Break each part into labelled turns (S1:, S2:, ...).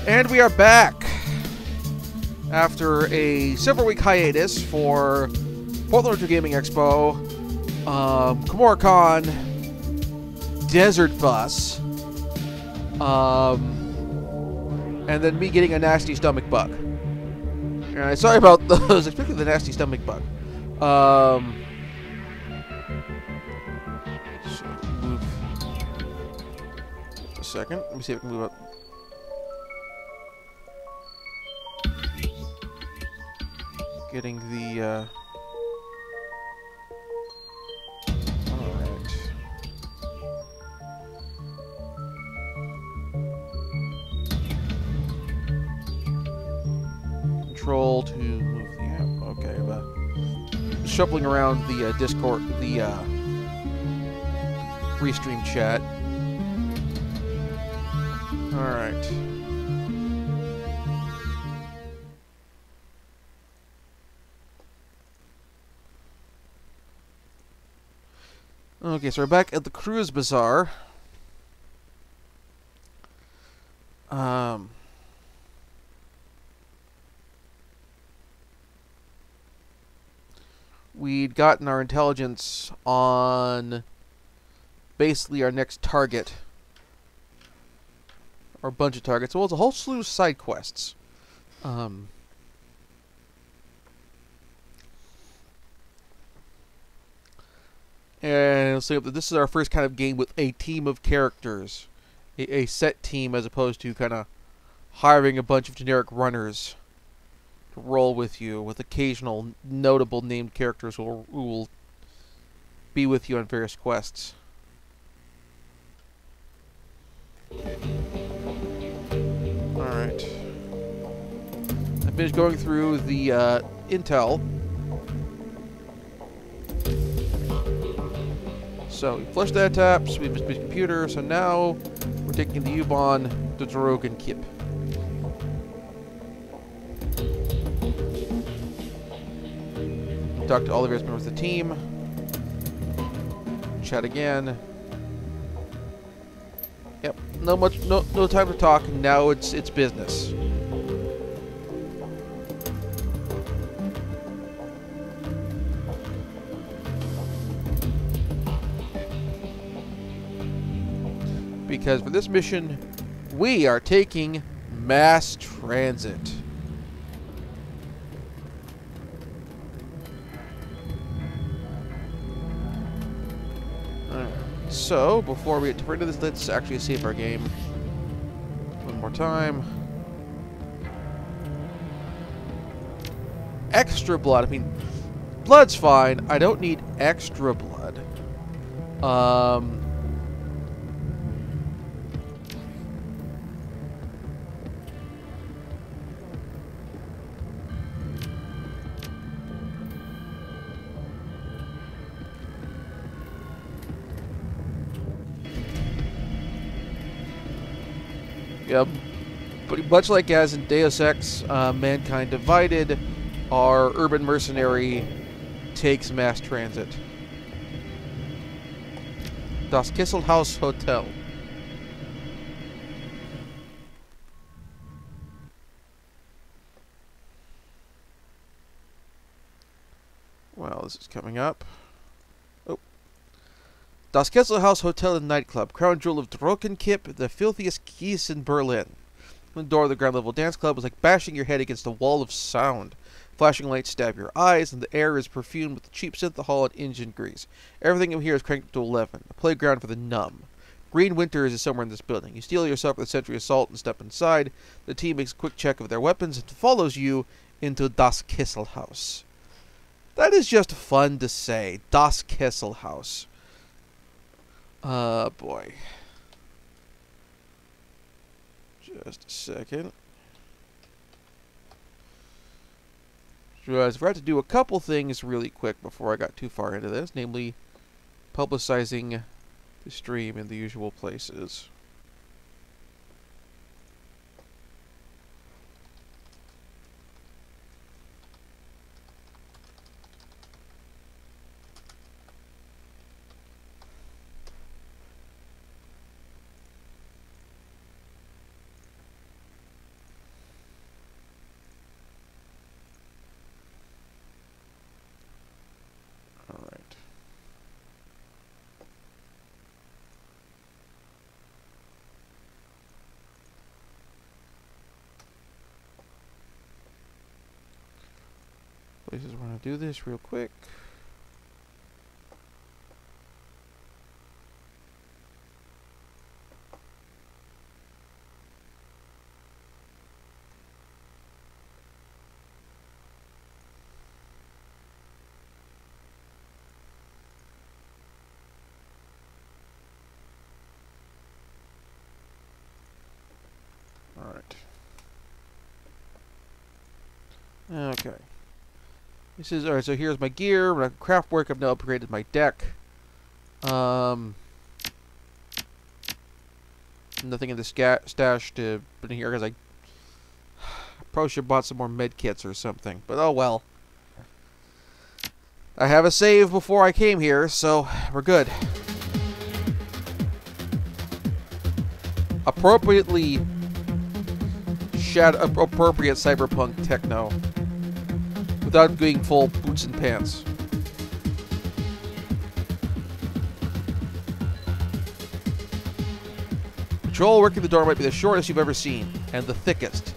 S1: And we are back after a several-week hiatus for Portland Retro Gaming Expo, KamuraCon, Desert Bus, and then me getting a nasty stomach bug. Sorry about those, especially the nasty stomach bug. So move a second. Let me see if I can move up. Getting the, alright. Control to move the app. Okay, shuffling around the Discord, the Restream chat. Alright. Okay, so we're back at the Cruise Bazaar. We'd gotten our intelligence on basically our next target. Or a bunch of targets. Well, it's a whole slew of side quests. And so this is our first kind of game with a team of characters. A set team as opposed to kind of hiring a bunch of generic runners to roll with you, with occasional notable named characters who will be with you on various quests. Alright. I finished going through the intel. So we flushed that taps, we missed the computer, so now we're taking the U-Bahn to Dragonfall. Talk to all the various members of the team. Chat again. Yep, no time to talk, now it's business. Because for this mission, we are taking mass transit. Alright, so before we get too far into this, let's actually save our game one more time. Extra blood. I mean, blood's fine. I don't need extra blood. Yep. But much like as in Deus Ex, Mankind Divided, our urban mercenary takes mass transit. Das Kisselhaus Hotel. Well, this is coming up. Oh. Das Kesselhaus Hotel and Nightclub, crown jewel of Dragonfall, the filthiest keys in Berlin. The door of the ground level dance club was like bashing your head against a wall of sound. Flashing lights stab your eyes, and the air is perfumed with cheap synthahol and engine grease. Everything in here is cranked up to 11, a playground for the numb. Green Winters is somewhere in this building. You steel yourself with a sentry assault and step inside. The team makes a quick check of their weapons and follows you into Das Kesselhaus. That is just fun to say. Das Kesselhaus. Boy. Just a second. Realized I forgot to do a couple things really quick before I got too far into this, namely publicizing the stream in the usual places. places. We're going to do this real quick. Alright. Okay. This is alright, so here's my gear. When I craft work, I've now upgraded my deck. Nothing in the stash to put in here because I probably should have bought some more med kits or something. But oh well. I have a save before I came here, so we're good. Appropriate cyberpunk techno without being full boots and pants. Patrol working the door might be the shortest you've ever seen, and the thickest.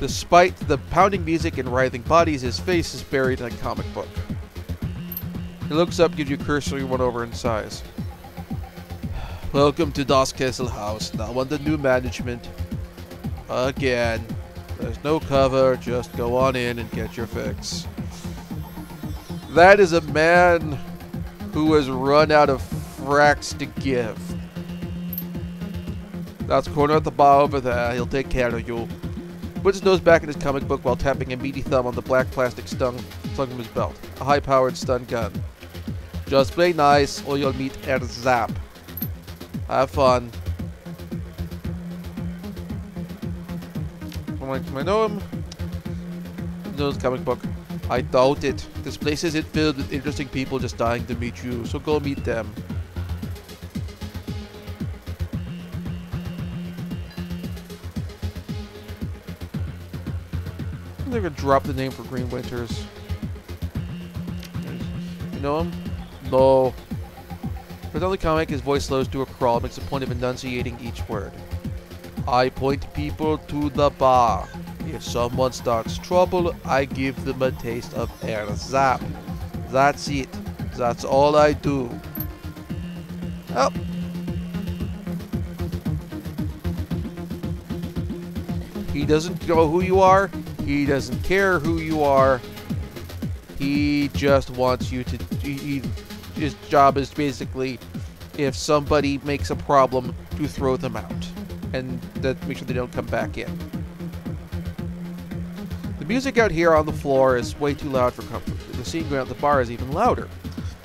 S1: Despite the pounding music and writhing bodies, his face is buried in a comic book. He looks up, gives you a cursory one over in size. Welcome to Das Kessel House, now under new management. Again. There's no cover, just go on in and get your fix. That is a man who has run out of fracks to give. That's corner at the bar over there, he'll take care of you. Puts his nose back in his comic book while tapping a meaty thumb on the black plastic slung from his belt. A high-powered stun gun. Just play nice, or you'll meet a zap. Have fun. Can I know him? Knows comic book. I doubt it. This place isn't filled with interesting people just dying to meet you, so go meet them. They're gonna drop the name for Green Winters. You know him? No. But on the comic, his voice slows to a crawl, makes a point of enunciating each word. I point people to the bar. If someone starts trouble, I give them a taste of air zap. That's it. That's all I do. Oh. He doesn't know who you are. He doesn't care who you are. He just wants you to... his job is basically, if somebody makes a problem, to throw them out. And that make sure they don't come back in. The music out here on the floor is way too loud for comfort. The scene going out the bar is even louder.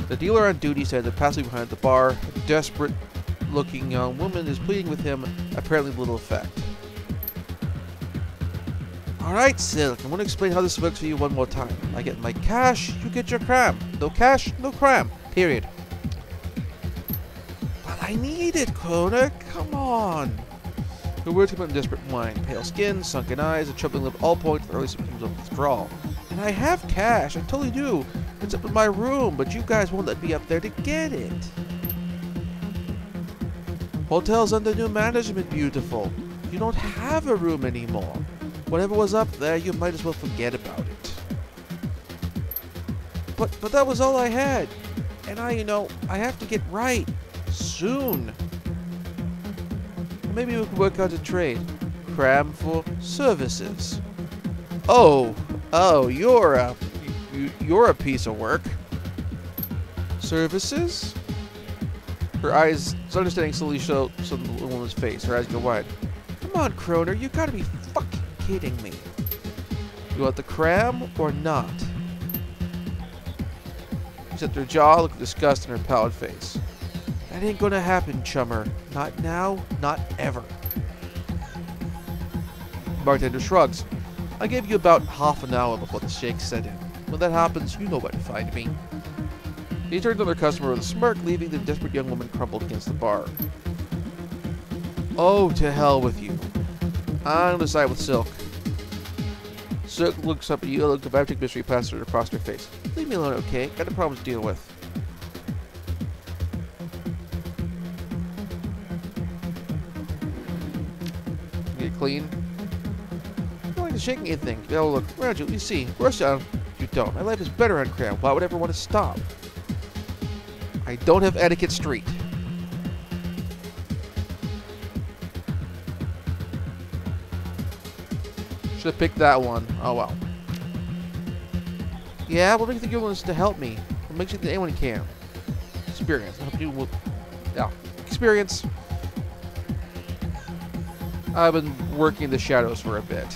S1: The dealer on duty said that passing behind the bar, a desperate-looking young woman is pleading with him, apparently little effect. Alright, Silk, I'm going to explain how this works for you one more time. I get my cash, you get your cram. No cash, no cram. Period. But I need it, Kroner. Come on. The words come out in desperate whine. Pale skin, sunken eyes, a troubling lip, all point to the early symptoms of withdrawal. And I have cash, I totally do. It's up in my room, but you guys won't let me up there to get it. Hotel's under new management, beautiful. You don't have a room anymore. Whatever was up there, you might as well forget about it. But that was all I had. And I have to get right. Soon. Maybe we could work out a trade. Cram for services. Oh, you're a piece of work. Services? Her eyes, understanding slowly show some of the woman's face. Her eyes go wide. Come on, Kroner, you gotta be fucking kidding me. You want the cram or not? She set her jaw, looked of disgust in her pallid face. That ain't gonna happen, chummer. Not now, not ever. Bartender shrugs. I gave you about half an hour before the shake set in. When that happens, you know where to find me. He turned to their customer with a smirk, leaving the desperate young woman crumpled against the bar. Oh, to hell with you. I'm gonna side with Silk. Silk looks up at you, a look of abject mystery plastered across her face. Leave me alone, okay? Got a problem to deal with. Get clean. I don't like the shaking thing. Oh, look, around you, you see. Rush down. You don't. My life is better on Cram. Why would I ever want to stop? I don't have Etiquette Street. Should have picked that one. Oh well. Yeah, what makes you think you're willing to help me? What makes you think anyone can? Experience. I'll help you with... Yeah. Experience. I've been working in the shadows for a bit.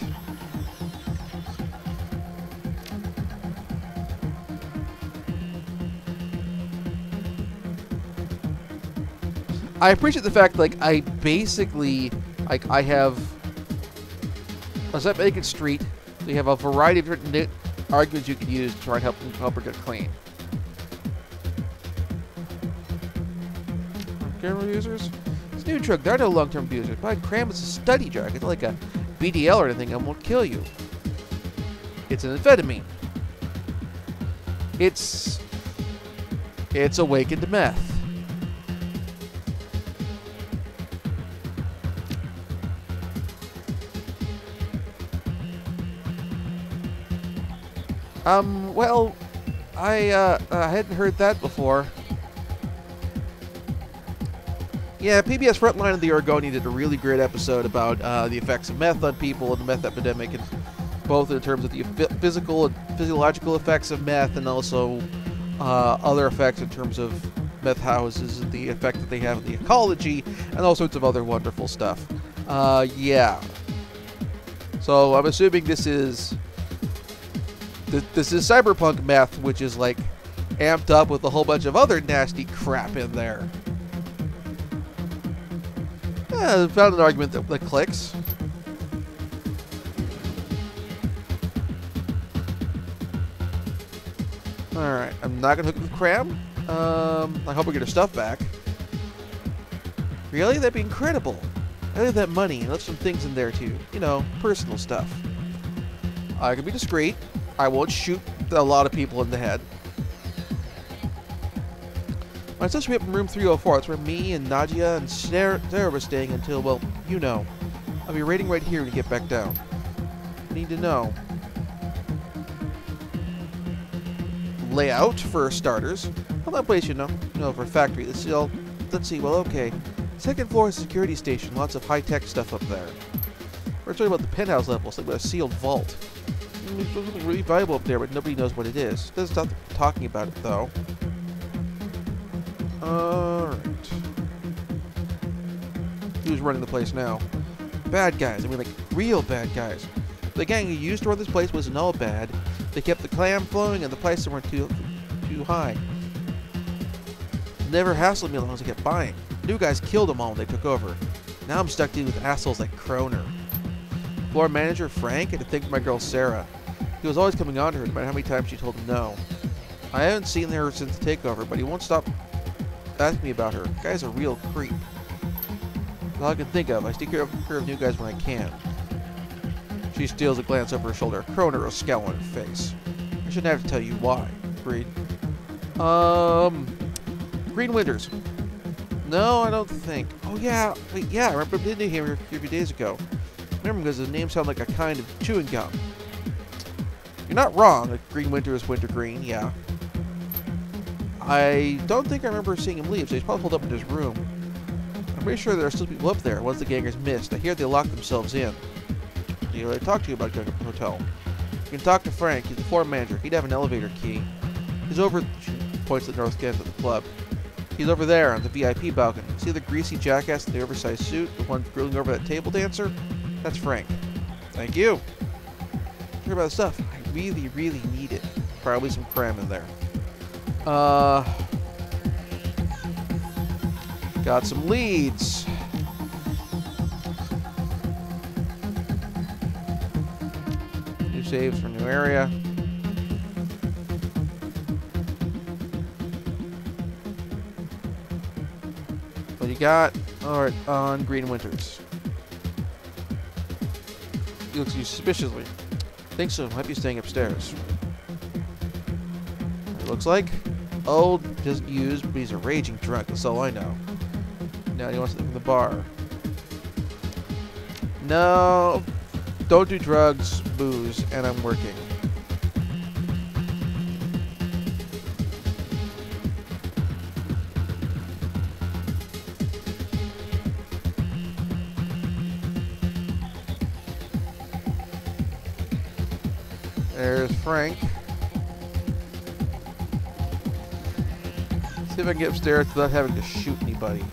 S1: I appreciate the fact, like, I basically, like, I have... Let's not make it street. So you have a variety of different arguments you can use to try and help her get clean. Camera users? It's a new drug. There are no long-term abusers. But Cram is a study drug. It's not like a BDL or anything and won't kill you. It's an amphetamine. It's awakened meth. Well, I hadn't heard that before. Yeah, PBS Frontline of the Oregonian did a really great episode about the effects of meth on people and the meth epidemic, and both in terms of the physical and physiological effects of meth, and also other effects in terms of meth houses and the effect that they have on the ecology, and all sorts of other wonderful stuff. Yeah. So I'm assuming this is cyberpunk meth, which is like amped up with a whole bunch of other nasty crap in there. Yeah, I found an argument that clicks. Alright, I'm not gonna hook with Cram. I hope we get her stuff back. Really? That'd be incredible. I have that money and left some things in there too. You know, personal stuff. I can be discreet. I won't shoot a lot of people in the head. My sister will be up in room 304. That's where me and Nadia and Sarah were staying until, well, you know. I'll be waiting right here to get back down. I need to know. Layout, for starters. Well, that place, you know. No, for a factory. Let's see, well, okay. Second floor is a security station. Lots of high-tech stuff up there. We're talking about the penthouse levels, like with a sealed vault. There's something really valuable up there, but nobody knows what it is. Doesn't stop talking about it, though. Alright. Who's running the place now? Bad guys. I mean, like, real bad guys. The gang who used to run this place wasn't all bad. They kept the clam flowing and the prices weren't too high. Never hassled me as long as I kept buying. New guys killed them all when they took over. Now I'm stuck dealing with assholes like Kroner. Floor manager Frank had to think of my girl Sarah. He was always coming on to her, no matter how many times she told him no. I haven't seen her since the takeover, but he won't stop asking me about her. The guy's a real creep. That's all I can think of. I take care of new guys when I can. She steals a glance over her shoulder. Kroner, a scowl on her face. I shouldn't have to tell you why. Agreed. Green Winters. No, I don't think. Oh yeah, wait, yeah, I remember meeting him a few days ago. I remember because his name sounded like a kind of chewing gum. You're not wrong. Like Green Winter is wintergreen, yeah. I don't think I remember seeing him leave, so he's probably pulled up in his room. I'm pretty sure there are still people up there, ones the gangers missed. I hear they locked themselves in. You know, I talked to you about going to the hotel. You can talk to Frank. He's the floor manager. He'd have an elevator key. He's over... She points to the north end of the club. He's over there on the VIP balcony. See the greasy jackass in the oversized suit? The one grilling over that table dancer? That's Frank. Thank you. Hear about the stuff. I really, really need it. Probably some cram in there. Got some leads. New saves for new area. What you got? Alright, on Green Winters. He looks at you suspiciously. Think so. Might be staying upstairs. It looks like. Old, doesn't use, but he's a raging drunk. That's all I know. Now he wants something from the bar. No. Don't do drugs, booze, and I'm working. There's Frank. See if I can get upstairs without having to shoot anybody.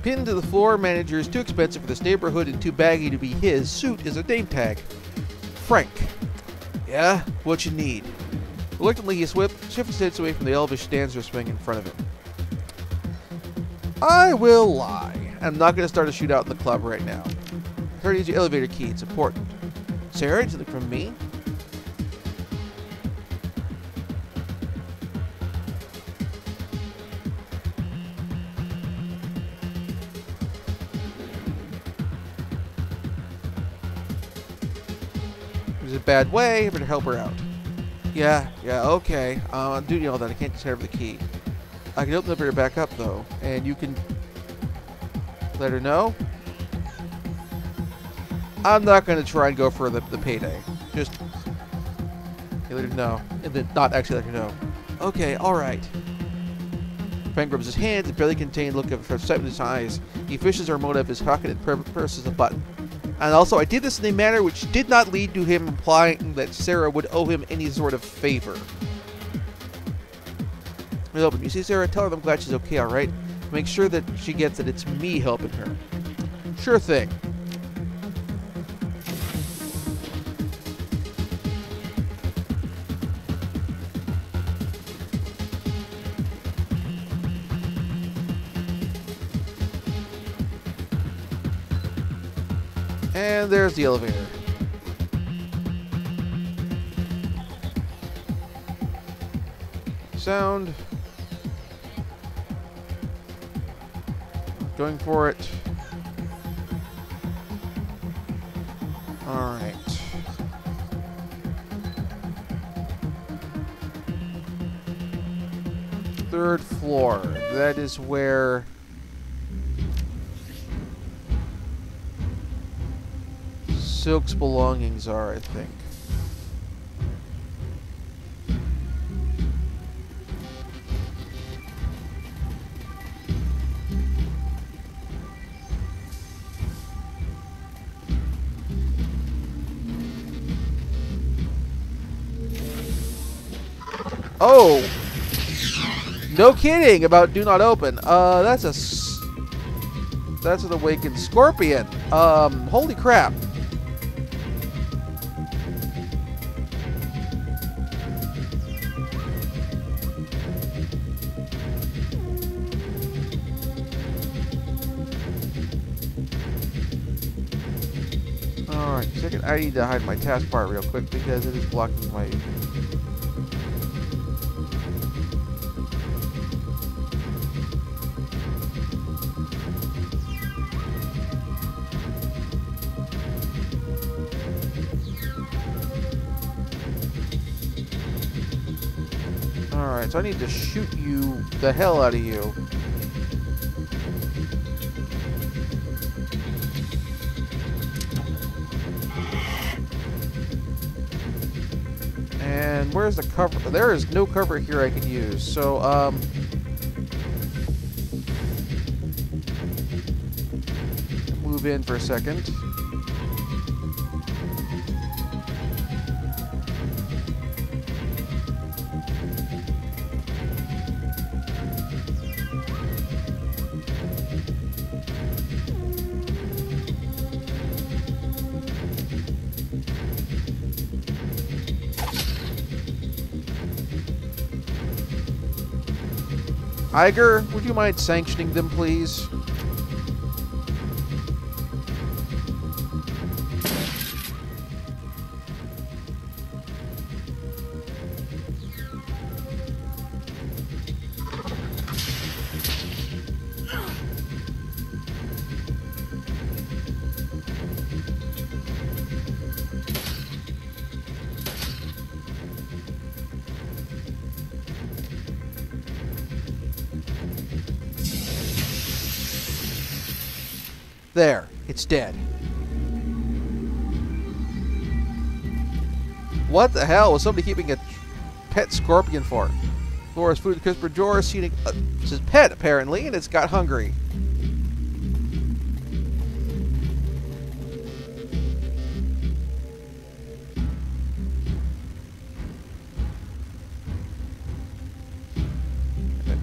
S1: Pinned to the floor, manager is too expensive for this neighborhood and too baggy to be his. Suit is a name tag. Frank. Yeah? What you need? Reluctantly, he shifts his head away from the elvish stanza swing in front of him. I will lie. I'm not going to start a shootout in the club right now. I heard you use your elevator key. It's important. Sarah, something from me? It was a bad way. I better help her out. Yeah, okay. I'm doing all that. I can't just have the key. I can open the elevator back up, though. And you can let her know. I'm not going to try and go for the payday. Just let her know. And then not actually let her know. Okay, alright. Frank rubs his hands and barely contained look of excitement in his eyes. He fishes her remote out of his pocket and presses a button. And also, I did this in a manner which did not lead to him implying that Sarah would owe him any sort of favor. I open. You see, Sarah, tell her I'm glad she's okay, alright? Make sure that she gets that it's me helping her. Sure thing. And there's the elevator. Sound. Going for it. Alright. Third floor. That is where Silk's belongings are, I think. Oh! No kidding about do not open. That's an awakened scorpion. Holy crap. Alright, second, I need to hide my taskbar real quick because it is blocking my... Alright, so I need to shoot you the hell out of you. And where's the cover? There is no cover here I can use. So, move in for a second. Iger, would you mind sanctioning them, please? There, it's dead. What the hell was somebody keeping a pet scorpion for? Laura's food crisper drawer. It's his pet, apparently, and it's got hungry.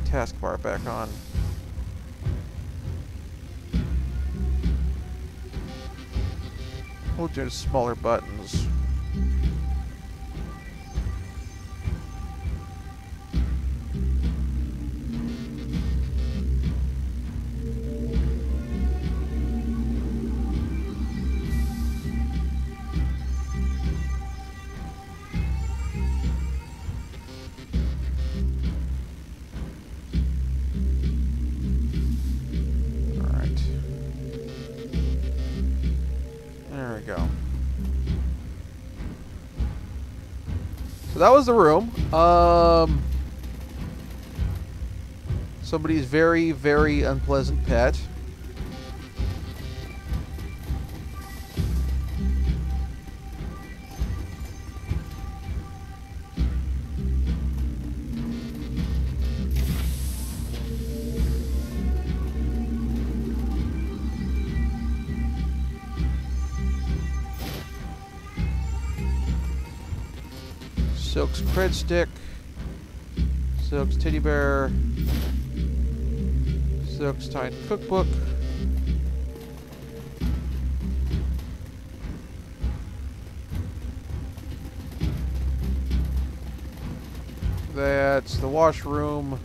S1: Taskbar back on. We'll do smaller buttons. So that was the room. Somebody's very, very unpleasant pet. Silk's cred stick, Silk's teddy bear, Silk's tiny cookbook, that's the washroom,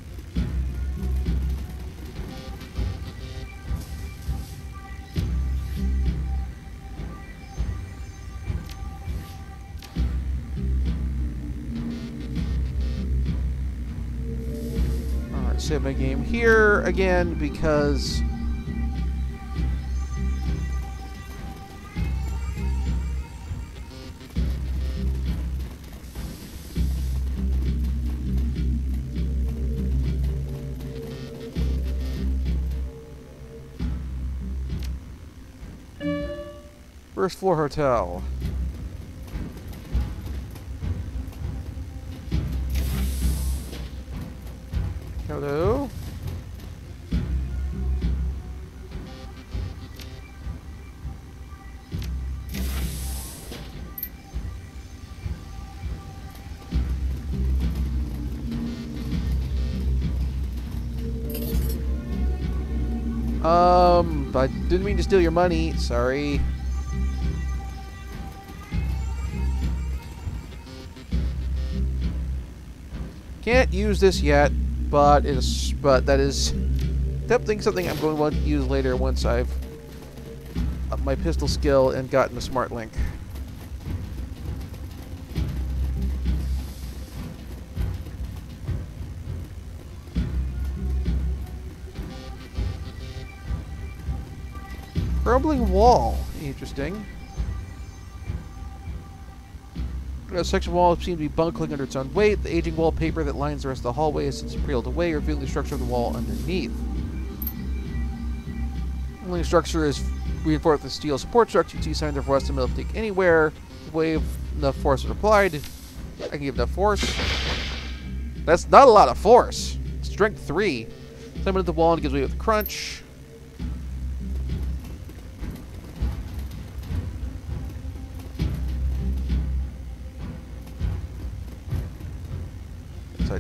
S1: save my game here again because first floor hotel. Hello? I didn't mean to steal your money. Sorry. Can't use this yet, but that is definitely something I'm going to want to use later once I've upped my pistol skill and gotten a smart link. Crumbling wall. Interesting. A section wall seems to be buckling under its own weight. The aging wallpaper that lines the rest of the hallway has since peeled away, revealing the structure of the wall underneath. The only structure is reinforced with steel support structure. You see signs of rust and metal take anywhere. The wave enough force was applied. I can give enough force. That's not a lot of force. Strength 3. Climb into the wall and gives way with a crunch.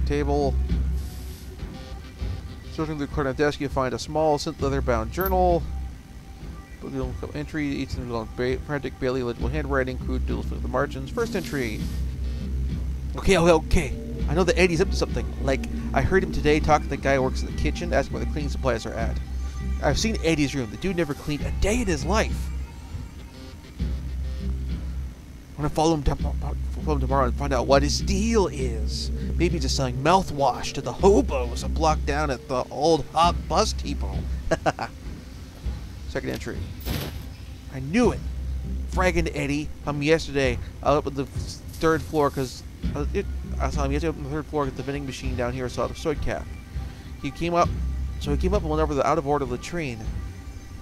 S1: Table. Searching the corner desk, you find a small synth leather-bound journal. Entry, each long frantic, barely legible handwriting, crude doodles with the margins. First entry. Okay. I know that Eddie's up to something. Like, I heard him today talking to the guy who works in the kitchen, asking where the cleaning supplies are at. I've seen Eddie's room. The dude never cleaned a day in his life. I'm gonna follow him tomorrow and find out what his deal is. Maybe just selling mouthwash to the hobos a block down at the old hot bus depot. Second entry. I knew it. Fragging Eddie. Yesterday. I was up on the third floor because I saw him yesterday up on the third floor at the vending machine down here. I saw the soy cap. He came up and went over the out of order latrine.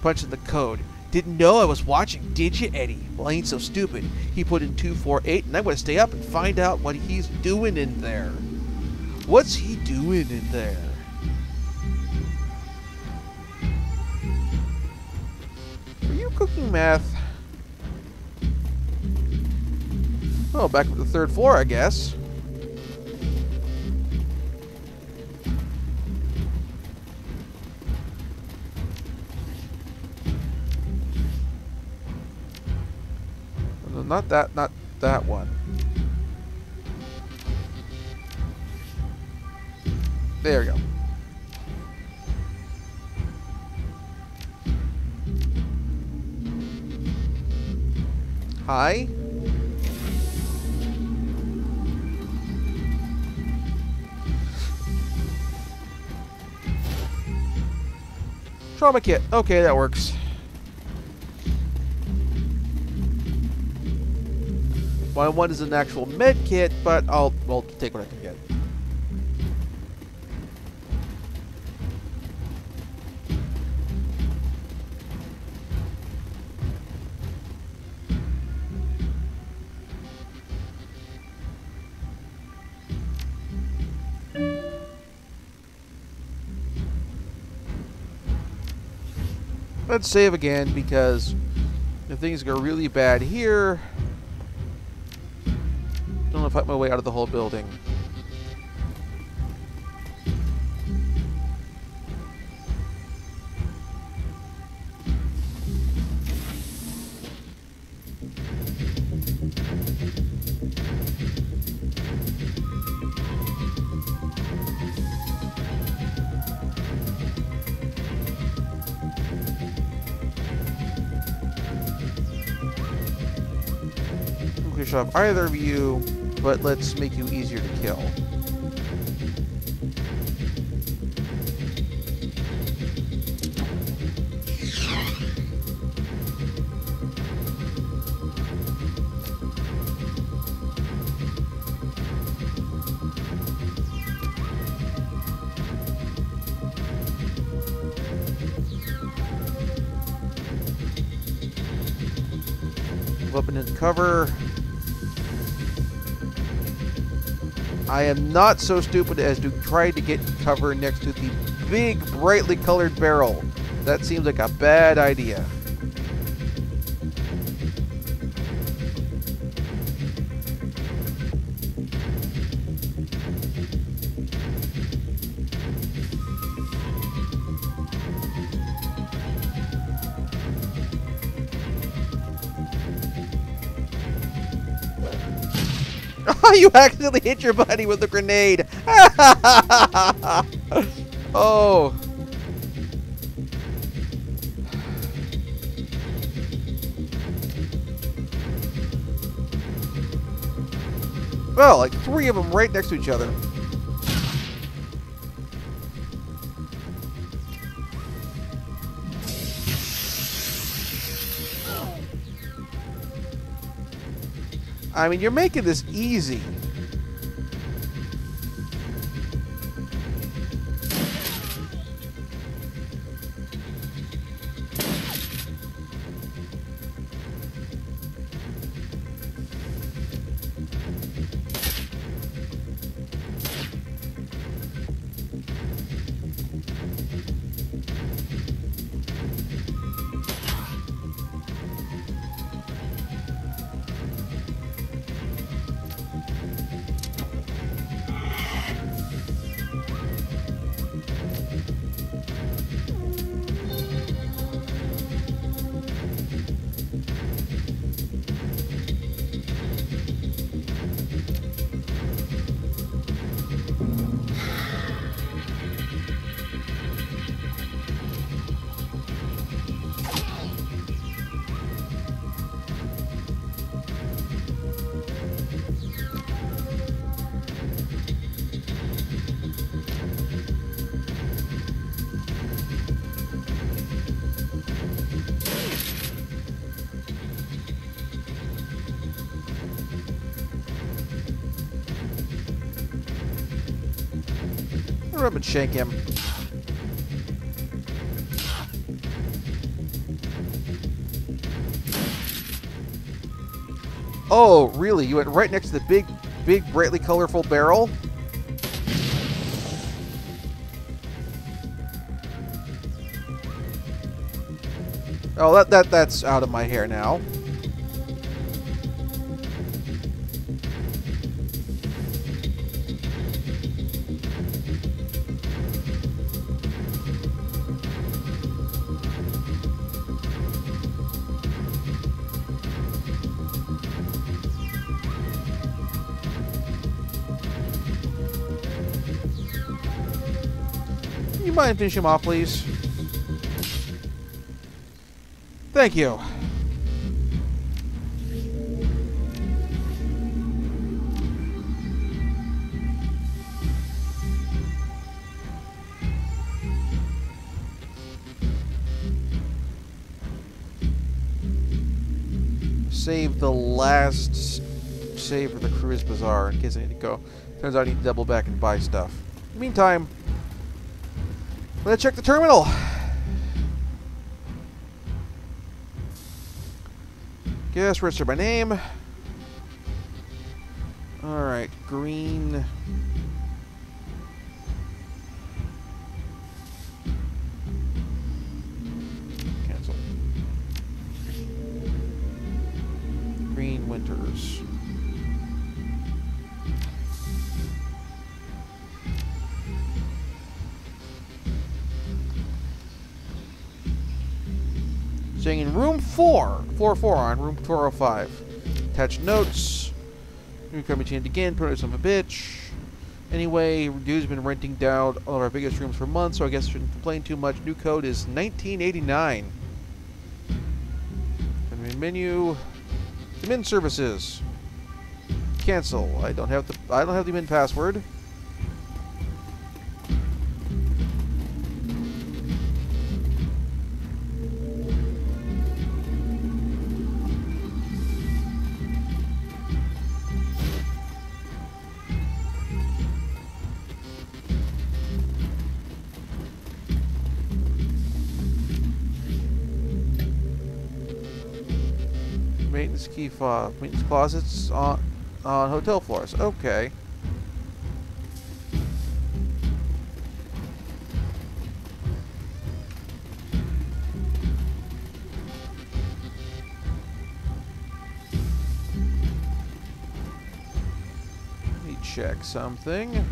S1: Punched in the code. Didn't know I was watching, did you, Eddie? Well, I ain't so stupid. He put in 248, and I'm going to stay up and find out what he's doing in there. What's he doing in there? Are you cooking meth? Oh, back up to the 3rd floor, I guess. No, not that one. There we go. Hi. Trauma kit. Okay, that works. My one is an actual med kit, but I'll take what I can get. Let's save again, because if things go really bad here, I don't know if I fight my way out of the whole building. Show up either of you, but let's make you easier to kill. Weapon into cover. I am not so stupid as to try to get cover next to the big, brightly colored barrel. That seems like a bad idea. You accidentally hit your buddy with a grenade. Oh. Well, like 3 of them right next to each other. I mean, you're making this easy. Rub and shake him. Oh, really? You went right next to the big, brightly colorful barrel? Oh, that's out of my hair now. You mind finishing him off, please? Thank you. Save the last save for the cruise bazaar in case I need to go. Turns out I need to double back and buy stuff. In the meantime, let's check the terminal. Guess register by name. Alright, green. Cancel. Green Winters. Staying in room 4, floor 4 on room 405. Attached notes. New coming changed again. Put son of a bitch. Anyway, dude's been renting down all of our biggest rooms for months, so I guess I shouldn't complain too much. New code is 1989. Menu. Admin services. Cancel. I don't have the admin password. Maintenance key fob. Maintenance closets on hotel floors. Okay. Let me check something.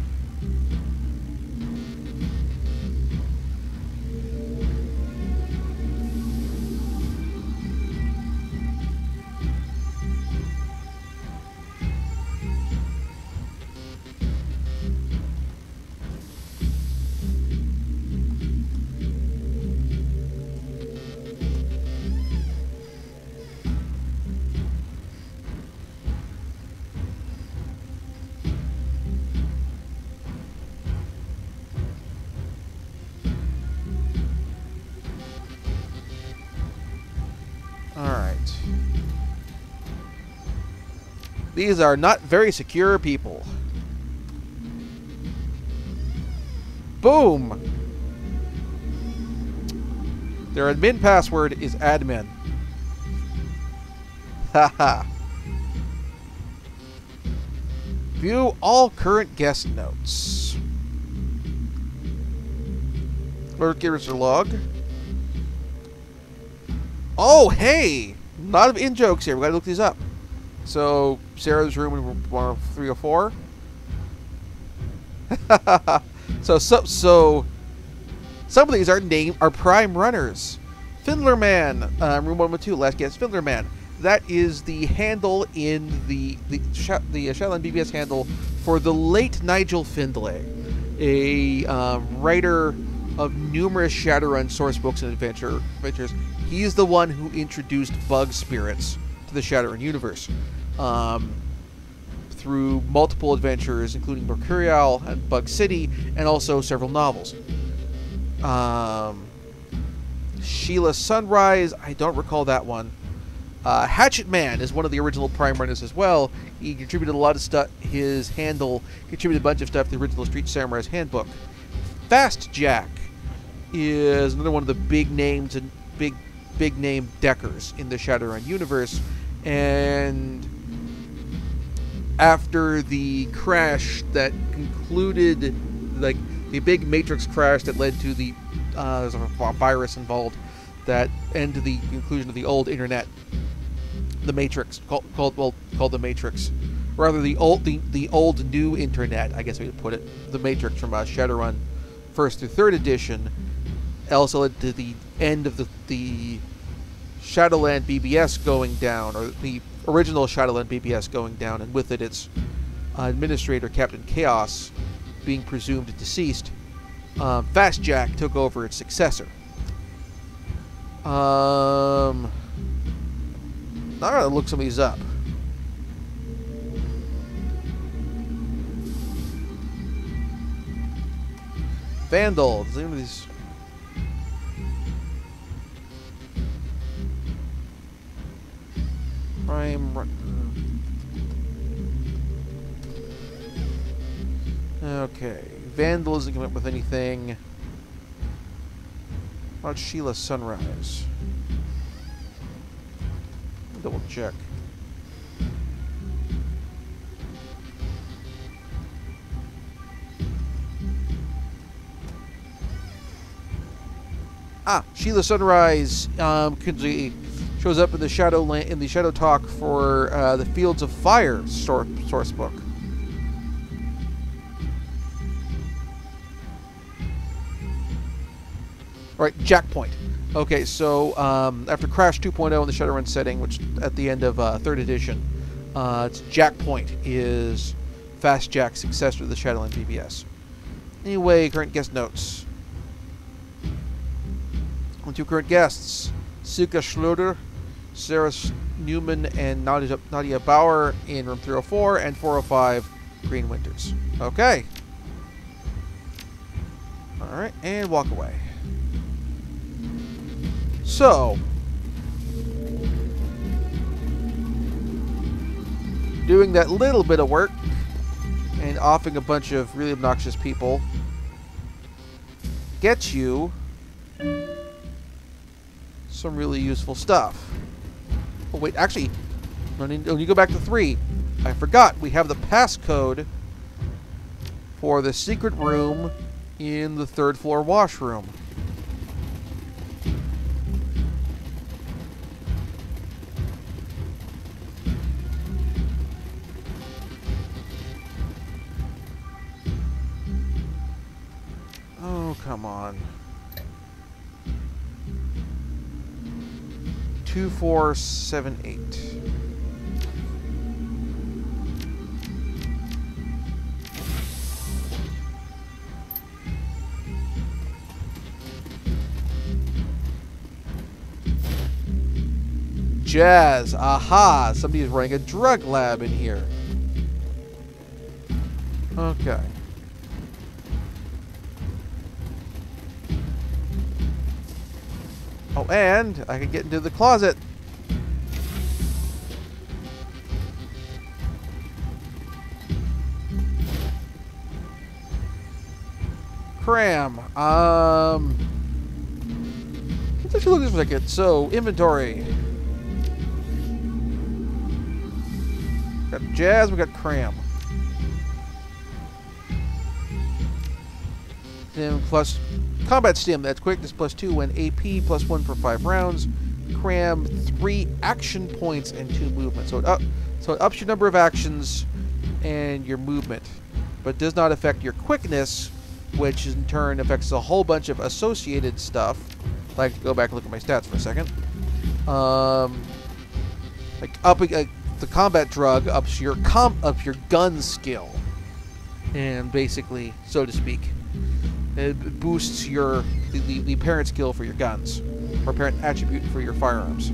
S1: Alright. These are not very secure people. Boom! Their admin password is admin. Haha. View all current guest notes. Give us a log. Oh, hey! A lot of in-jokes here. We gotta look these up. So, Sarah's room in 304. So some of these are prime runners. Fiddler Man, room 112, last guest, Fiddler Man. That is the handle in the Shadowrun BBS handle for the late Nigel Findlay, a writer of numerous Shadowrun source books and adventures. He's the one who introduced bug spirits to the Shadowrun universe through multiple adventures, including Mercurial and Bug City, and also several novels. Sheila Sunrise, I don't recall that one. Hatchet Man is one of the original Prime runners as well. He contributed a lot of stuff. His handle contributed a bunch of stuff to the original Street Samurai's handbook. Fast Jack is another one of the big names and big name deckers in the Shadowrun universe, and after the crash that concluded, like the big Matrix crash that led to the there's a virus involved that end to the conclusion of the old internet, the Matrix, called the Matrix, rather the old new internet, I guess we would put it, the Matrix from Shadowrun, 1st through 3rd edition, also led to the end of the Shadowland BBS going down, or the original Shadowland BBS going down, and with it its administrator, Captain Chaos, being presumed deceased. Fast Jack took over its successor. Now I gotta look some of these up. Vandal. Does any of these? Prime. Okay. Vandal isn't coming up with anything. How about Sheila Sunrise? Double check. Sheila Sunrise shows up in the Shadow Talk for the Fields of Fire source book. Right, Jack Point. Okay, so after Crash 2.0 in the Shadowrun setting, which at the end of 3rd edition, it's Jack Point is Fast Jack's successor to the Shadowland BBS. Anyway, current guest notes. On 2 current guests, Silke Schroeder, Sarah Newman, and Nadia Bauer in room 304 and 405, Green Winters. Okay. Alright, and walk away. So, doing that little bit of work and offing a bunch of really obnoxious people gets you some really useful stuff. Oh wait, actually, when you go back to 3, I forgot we have the passcode for the secret room in the 3rd floor washroom. Oh, come on. 2478. Jazz. Aha! Somebody's running a drug lab in here. Okay. Oh, and I can get into the closet. Cram. Let's actually look at this for a second. So, inventory. Got Jazz, we got Cram. Then plus combat stim, that's quickness +2 when AP +1 for 5 rounds. Cram 3 action points and 2 movement. So it ups your number of actions and your movement, but does not affect your quickness, which in turn affects a whole bunch of associated stuff. I'd like to go back and look at my stats for a second. Like upping the combat drug ups your gun skill, and basically, so to speak, it boosts the parent skill for your guns, or parent attribute for your firearms.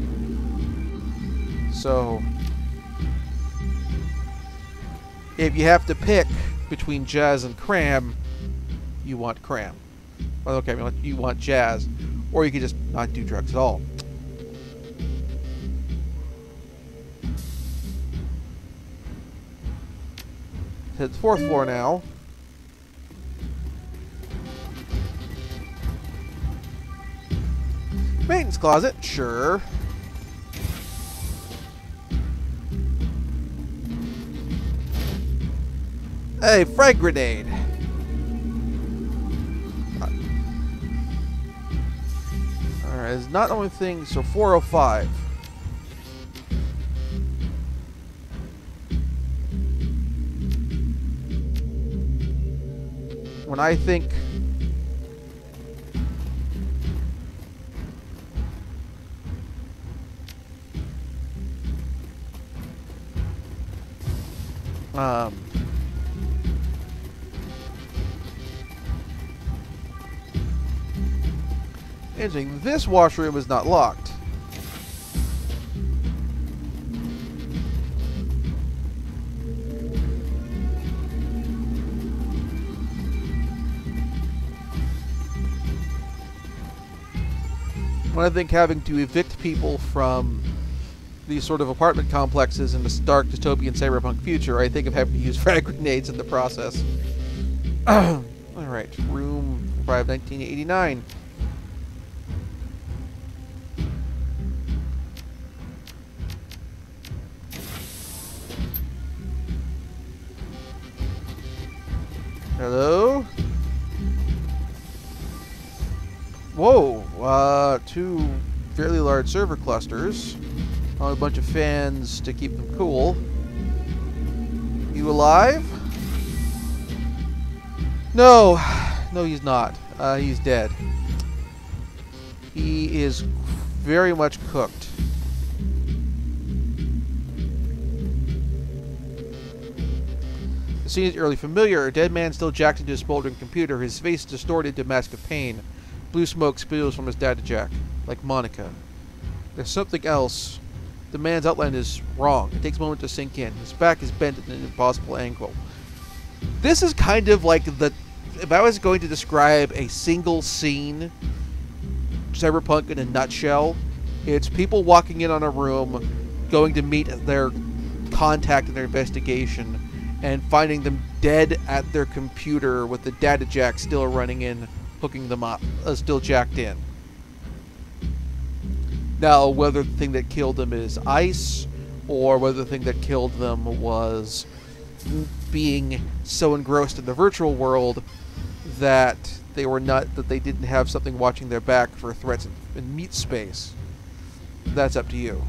S1: So, if you have to pick between Jazz and Cram, you want Cram. Well, okay, you want Jazz, or you can just not do drugs at all. Hit the 4th floor now. Maintenance closet, sure. Hey, frag grenade. Alright, is not the only thing. So 405. When I think interesting, this washroom is not locked. When I think having to evict people from these sort of apartment complexes in this dark dystopian cyberpunk future, I think of having to use frag grenades in the process. Alright, room 5, 1989. Hello? Whoa, two fairly large server clusters. A bunch of fans to keep them cool. You alive? No. No, he's not. He's dead. He is very much cooked. The scene is eerily familiar. A dead man still jacked into his smoldering computer, his face distorted into a mask of pain. Blue smoke spews from his data jack, like Monica. There's something else. The man's outline is wrong. It takes a moment to sink in. His back is bent at an impossible angle. This is kind of like the... If I was going to describe a single scene, cyberpunk in a nutshell, it's people walking in on a room, going to meet their contact in their investigation, and finding them dead at their computer with the data jack still running in, hooking them up, still jacked in. Now, whether the thing that killed them is ice, or whether the thing that killed them was being so engrossed in the virtual world that they didn't have something watching their back for threats in meat space, that's up to you.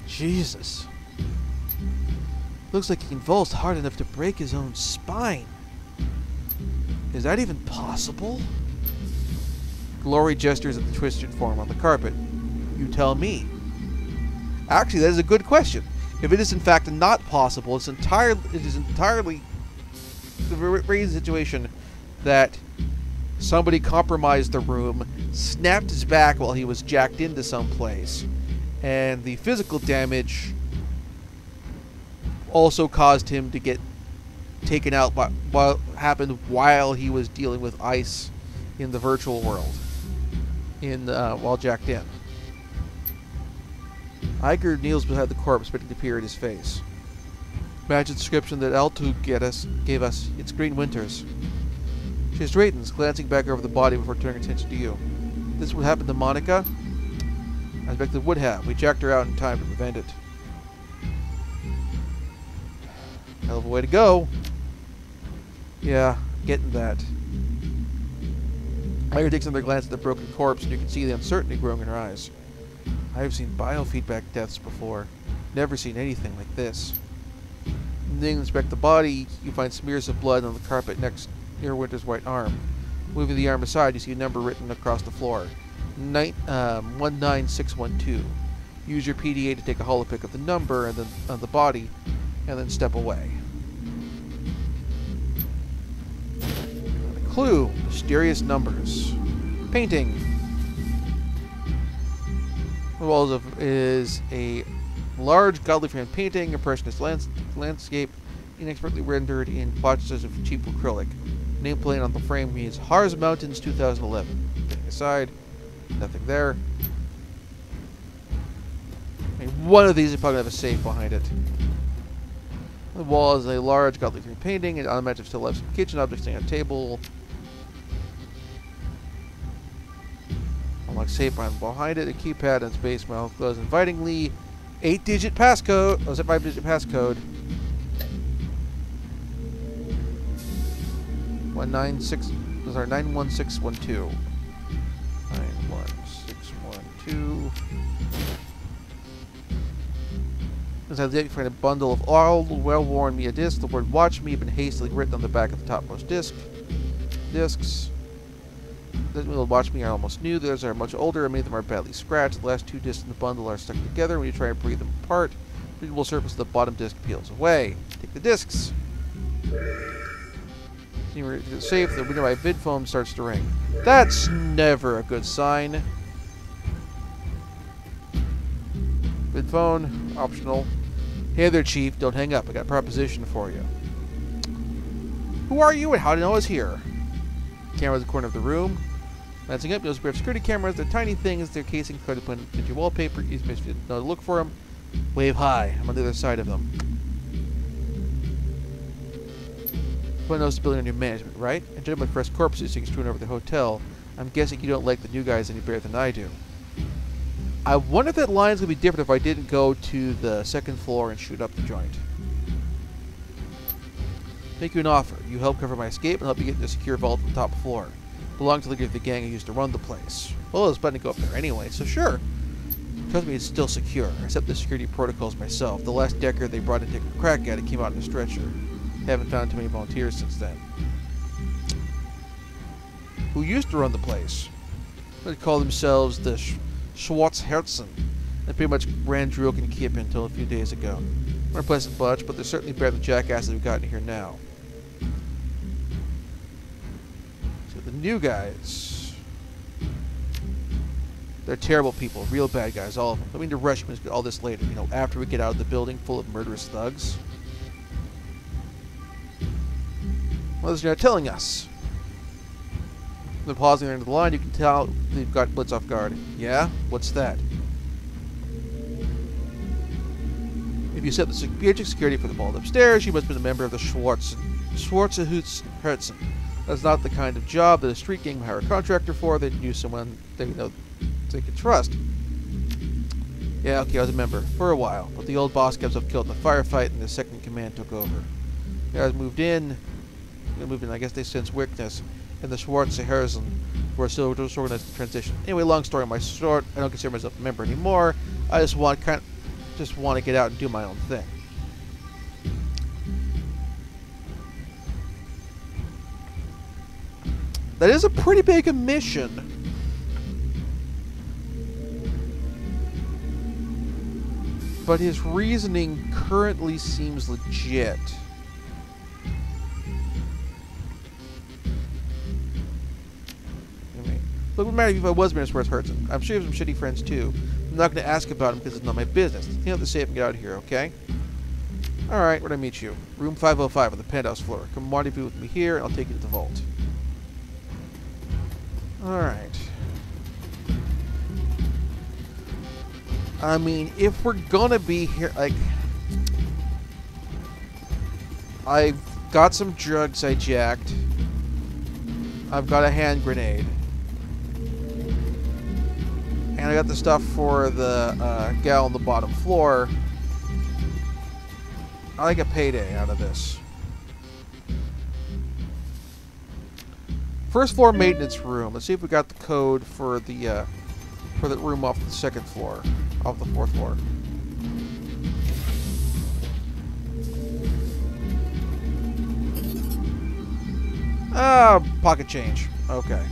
S1: Jesus. Looks like he convulsed hard enough to break his own spine. Is that even possible? Glory gestures at the twisted form on the carpet. You tell me. Actually, that is a good question. If it is in fact not possible, it is entirely the situation that somebody compromised the room, snapped his back while he was jacked into someplace, and the physical damage also caused him to get taken out by what happened while he was dealing with ice in the virtual world, while jacked in. Iger kneels beside the corpse, spitting to peer at his face. Match the description that Altu gave us. It's Green Winters. She straightens, glancing back over the body before turning attention to you. This would happen to Monica? I expect it would have. We jacked her out in time to prevent it. Hell of a way to go. Yeah, getting that. Iger takes another glance at the broken corpse, and you can see the uncertainty growing in her eyes. I have seen biofeedback deaths before. Never seen anything like this. Then you inspect the body, you find smears of blood on the carpet near Winter's right arm. Moving the arm aside, you see a number written across the floor. 19612. Use your PDA to take a holopic of the number and then on the body, and then step away. A clue: mysterious numbers. Painting. The walls is a large, godly framed painting, impressionist landscape, inexpertly rendered in splotches of cheap acrylic. Nameplate on the frame reads Harz Mountains 2011. Getting aside, nothing there. And one of these is probably have a safe behind it. The wall is a large, godly framed painting, and on the match of still left some kitchen objects sitting on a table. Unlock safe behind it, a keypad and space mouth glows invitingly. 8-digit passcode. Oh, is it 5-digit passcode? 91612. 2. As I find a bundle of old, well-worn Mia discs. The word "Watch Me" had been hastily written on the back of the topmost disc. Discs. The "Watch Me" I almost knew. Those are much older, and many of them are badly scratched. The last 2 discs in the bundle are stuck together. When you try to breathe them apart, the readable surface of the bottom disc peels away. Take the discs. Safe. The window by vid foam starts to ring. That's never a good sign. Vid phone, optional. Hey there, Chief. Don't hang up. I got a proposition for you. Who are you and how do you know I was here? Camera in the corner of the room. Glancing up, you'll see security cameras. They're tiny things. They're casings colored to put into your wallpaper. Easy if you know to look for them. Wave high. I'm on the other side of them. Everyone knows the building under management, right? And gentlemen fresh corpses being strewn over the hotel. I'm guessing you don't like the new guys any better than I do. I wonder if that line's going to be different if I didn't go to the 2nd floor and shoot up the joint. Make you an offer. You help cover my escape and help you get into a secure vault on the top floor. Belong to the leader of the gang who used to run the place. Well, I was planning to go up there anyway, so sure. Trust me, it's still secure. I set the security protocols myself. The last decker they brought in to take a crack at it came out in a stretcher. Haven't found too many volunteers since then. Who used to run the place? They call themselves the Schwarzherzen. They pretty much ran Dragonfall until a few days ago. Not a pleasant bunch, but they're certainly better than jackasses we've got in here now. So the new guys. They're terrible people, real bad guys, all of them. I mean to rush me all this later, you know, after we get out of the building full of murderous thugs. Well, they're not telling us. They're pausing under the line, you can tell they've got Blitz off guard. Yeah? What's that? If you set the basic security for the vault upstairs, you must have been a member of the Schwarzherzen. That's not the kind of job that a street gang would hire a contractor for. They'd use someone they know they could trust. Yeah, okay, I was a member for a while, but the old boss got himself killed in the firefight, and the second in command took over. The guys moved in. I guess they sense weakness, and the Schwarzherzen were still disorganized the transition. Anyway, long story my short, I don't consider myself a member anymore. I just want to get out and do my own thing. That is a pretty big omission. But his reasoning currently seems legit. Look, what would matter if I was Mr. Schwarzherzen? I'm sure you have some shitty friends too. I'm not going to ask about him because it's not my business. You have to save and get out of here, okay? Alright, where'd I meet you? Room 505 on the penthouse floor. Come rendezvous with me here, and I'll take you to the vault. Alright. I mean, if we're gonna be here, like... I've got some drugs I jacked. I've got a hand grenade. And I got the stuff for the gal on the bottom floor. I like a payday out of this. First floor maintenance room. Let's see if we got the code for the room off the 2nd floor, off the 4th floor. Pocket change. Okay.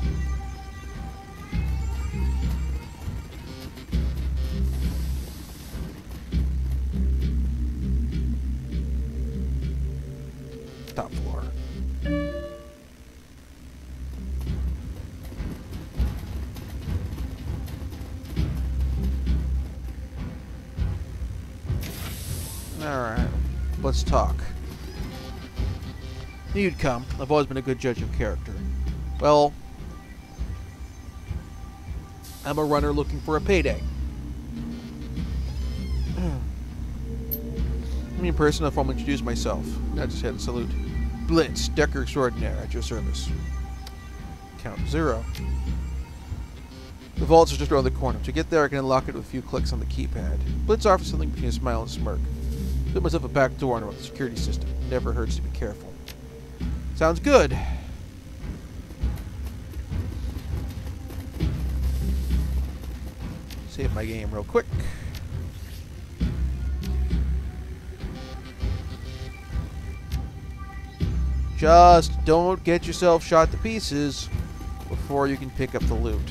S1: Top floor. Alright, let's talk. Knew you'd come. I've always been a good judge of character. Well, I'm a runner looking for a payday. Me in person, I'll formally introduce myself. I just had to salute. Blitz, Decker Extraordinaire, at your service. Count 0. The vaults are just around the corner. To get there, I can unlock it with a few clicks on the keypad. Blitz offers something between a smile and a smirk. Put myself a back door into the security system. Never hurts to be careful. Sounds good. Save my game real quick. Just don't get yourself shot to pieces before you can pick up the loot.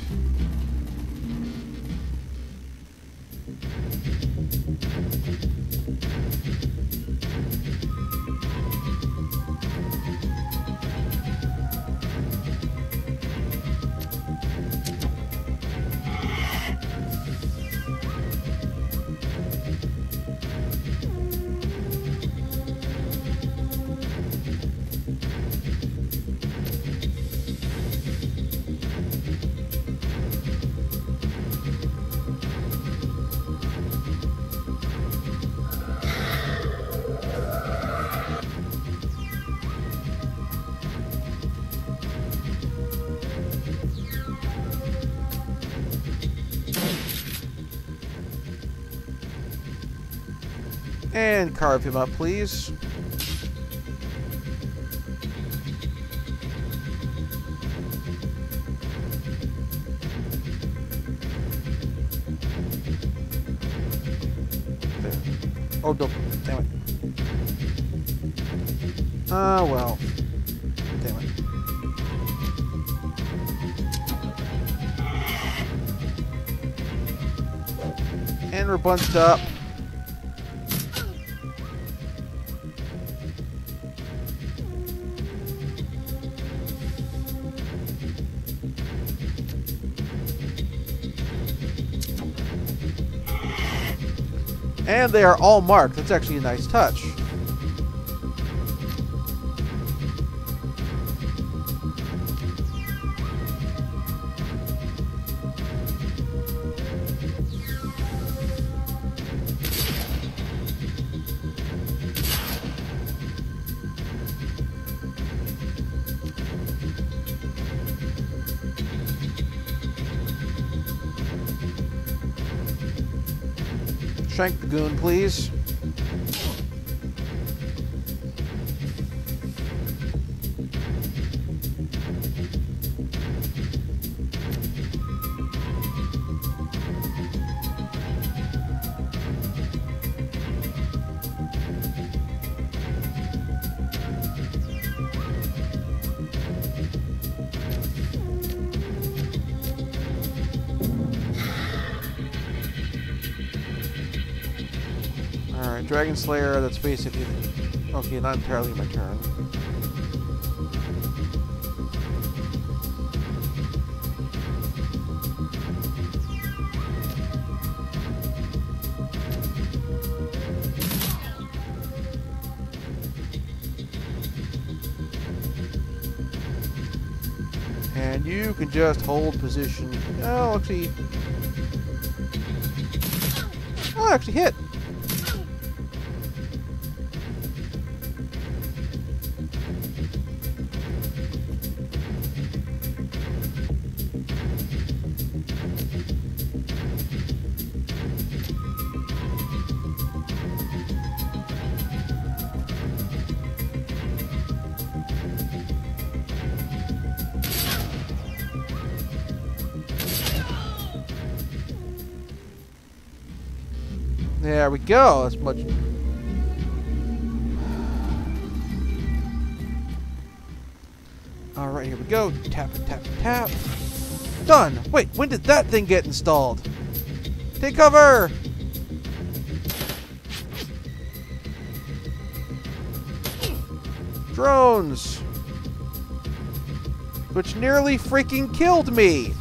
S1: And carve him up, please. There. Oh, don't. Damn it. Ah, well. Damn it. And we're bunched up. And they are all marked. That's actually a nice touch. Shank the goon, please. Alright, Dragon Slayer, that's basically... Okay, not entirely my turn. And you can just hold position. Oh, actually... Oh, I actually hit! There we go. That's much. All right, here we go. Tap, tap, tap. Done. Wait, when did that thing get installed? Take cover. Drones. Which nearly freaking killed me.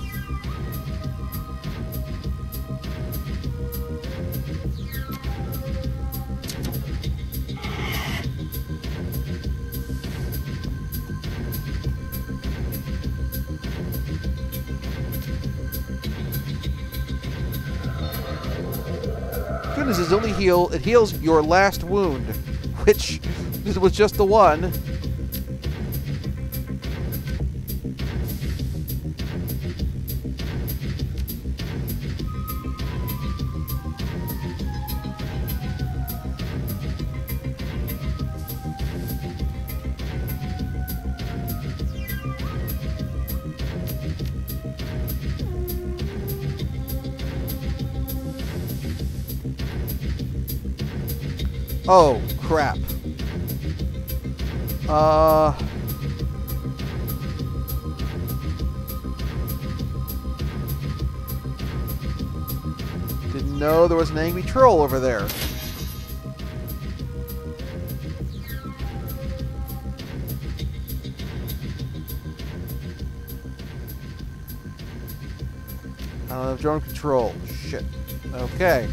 S1: Goodness, it heals your last wound, which was just the one. Oh, crap. Didn't know there was an angry troll over there. I don't have drone control. Shit. Okay.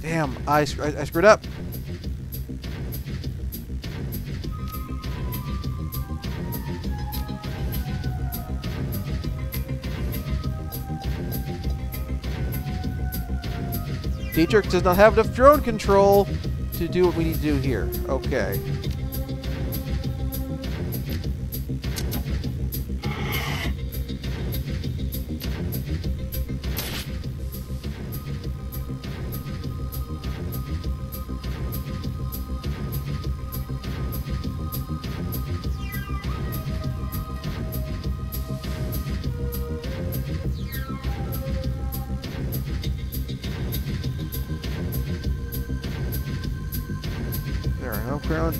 S1: Damn, I screwed up. Dietrich does not have enough drone control to do what we need to do here. Okay.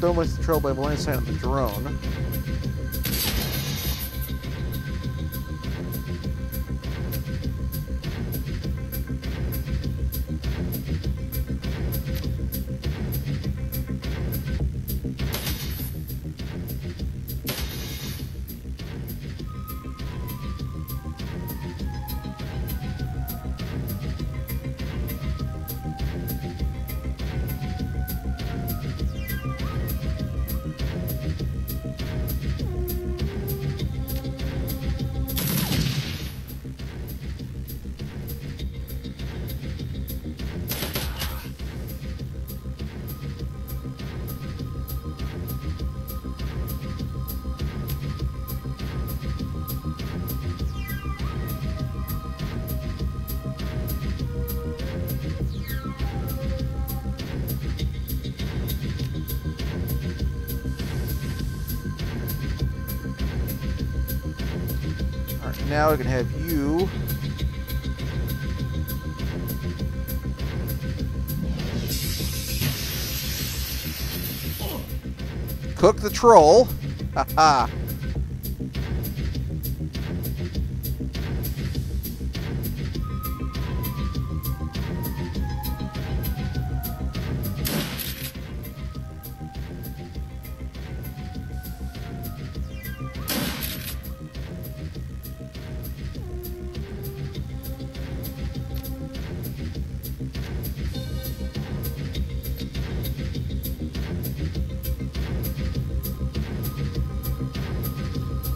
S1: Don't waste the trouble by blind sight on the drone. Now we can have you cook the troll. Haha.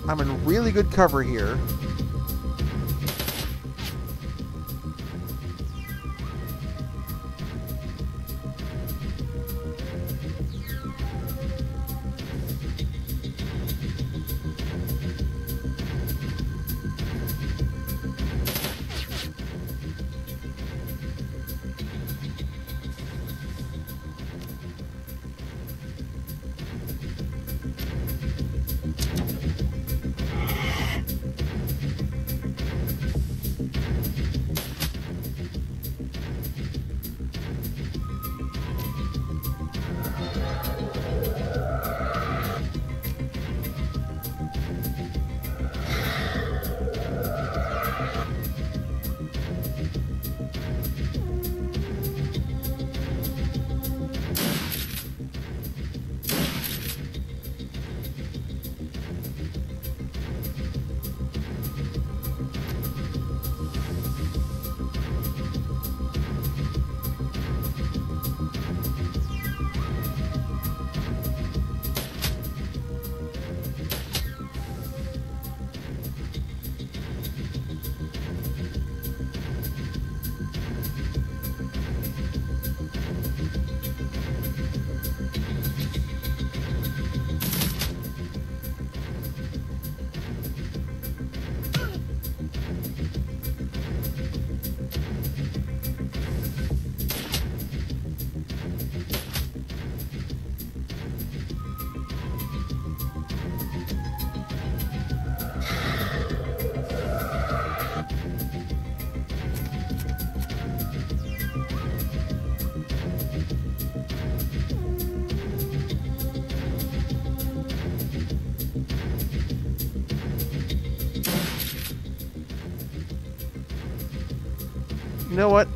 S1: I'm in really good cover here. You know what?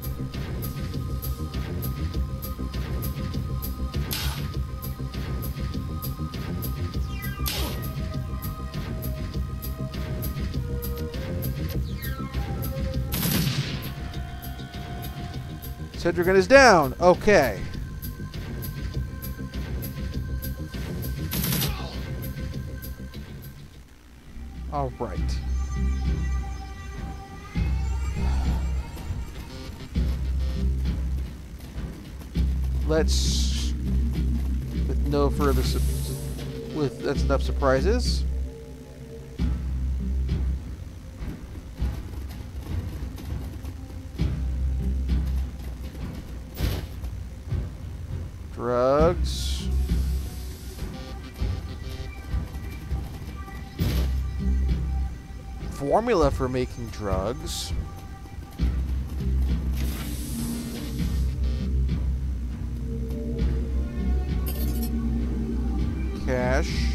S1: Cedrigan is down. Okay. All right. Let's, with no further, that's enough surprises. Drugs. Formula for making drugs. Cash.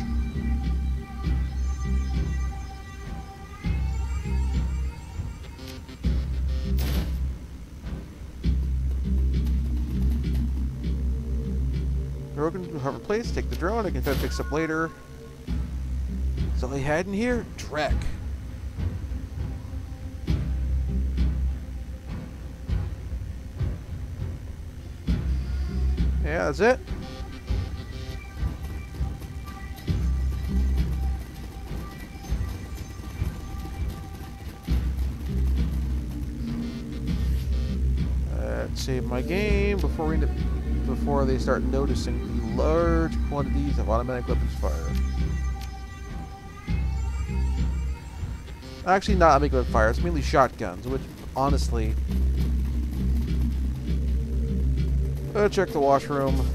S1: Broken hover place, take the drone, I can try to fix up later. Is all he had in here? Trek. Yeah, that's it. Let's save my game before they start noticing the large quantities of automatic weapons fire. Actually, not automatic weapon fire. It's mainly shotguns, which honestly. Check the washroom.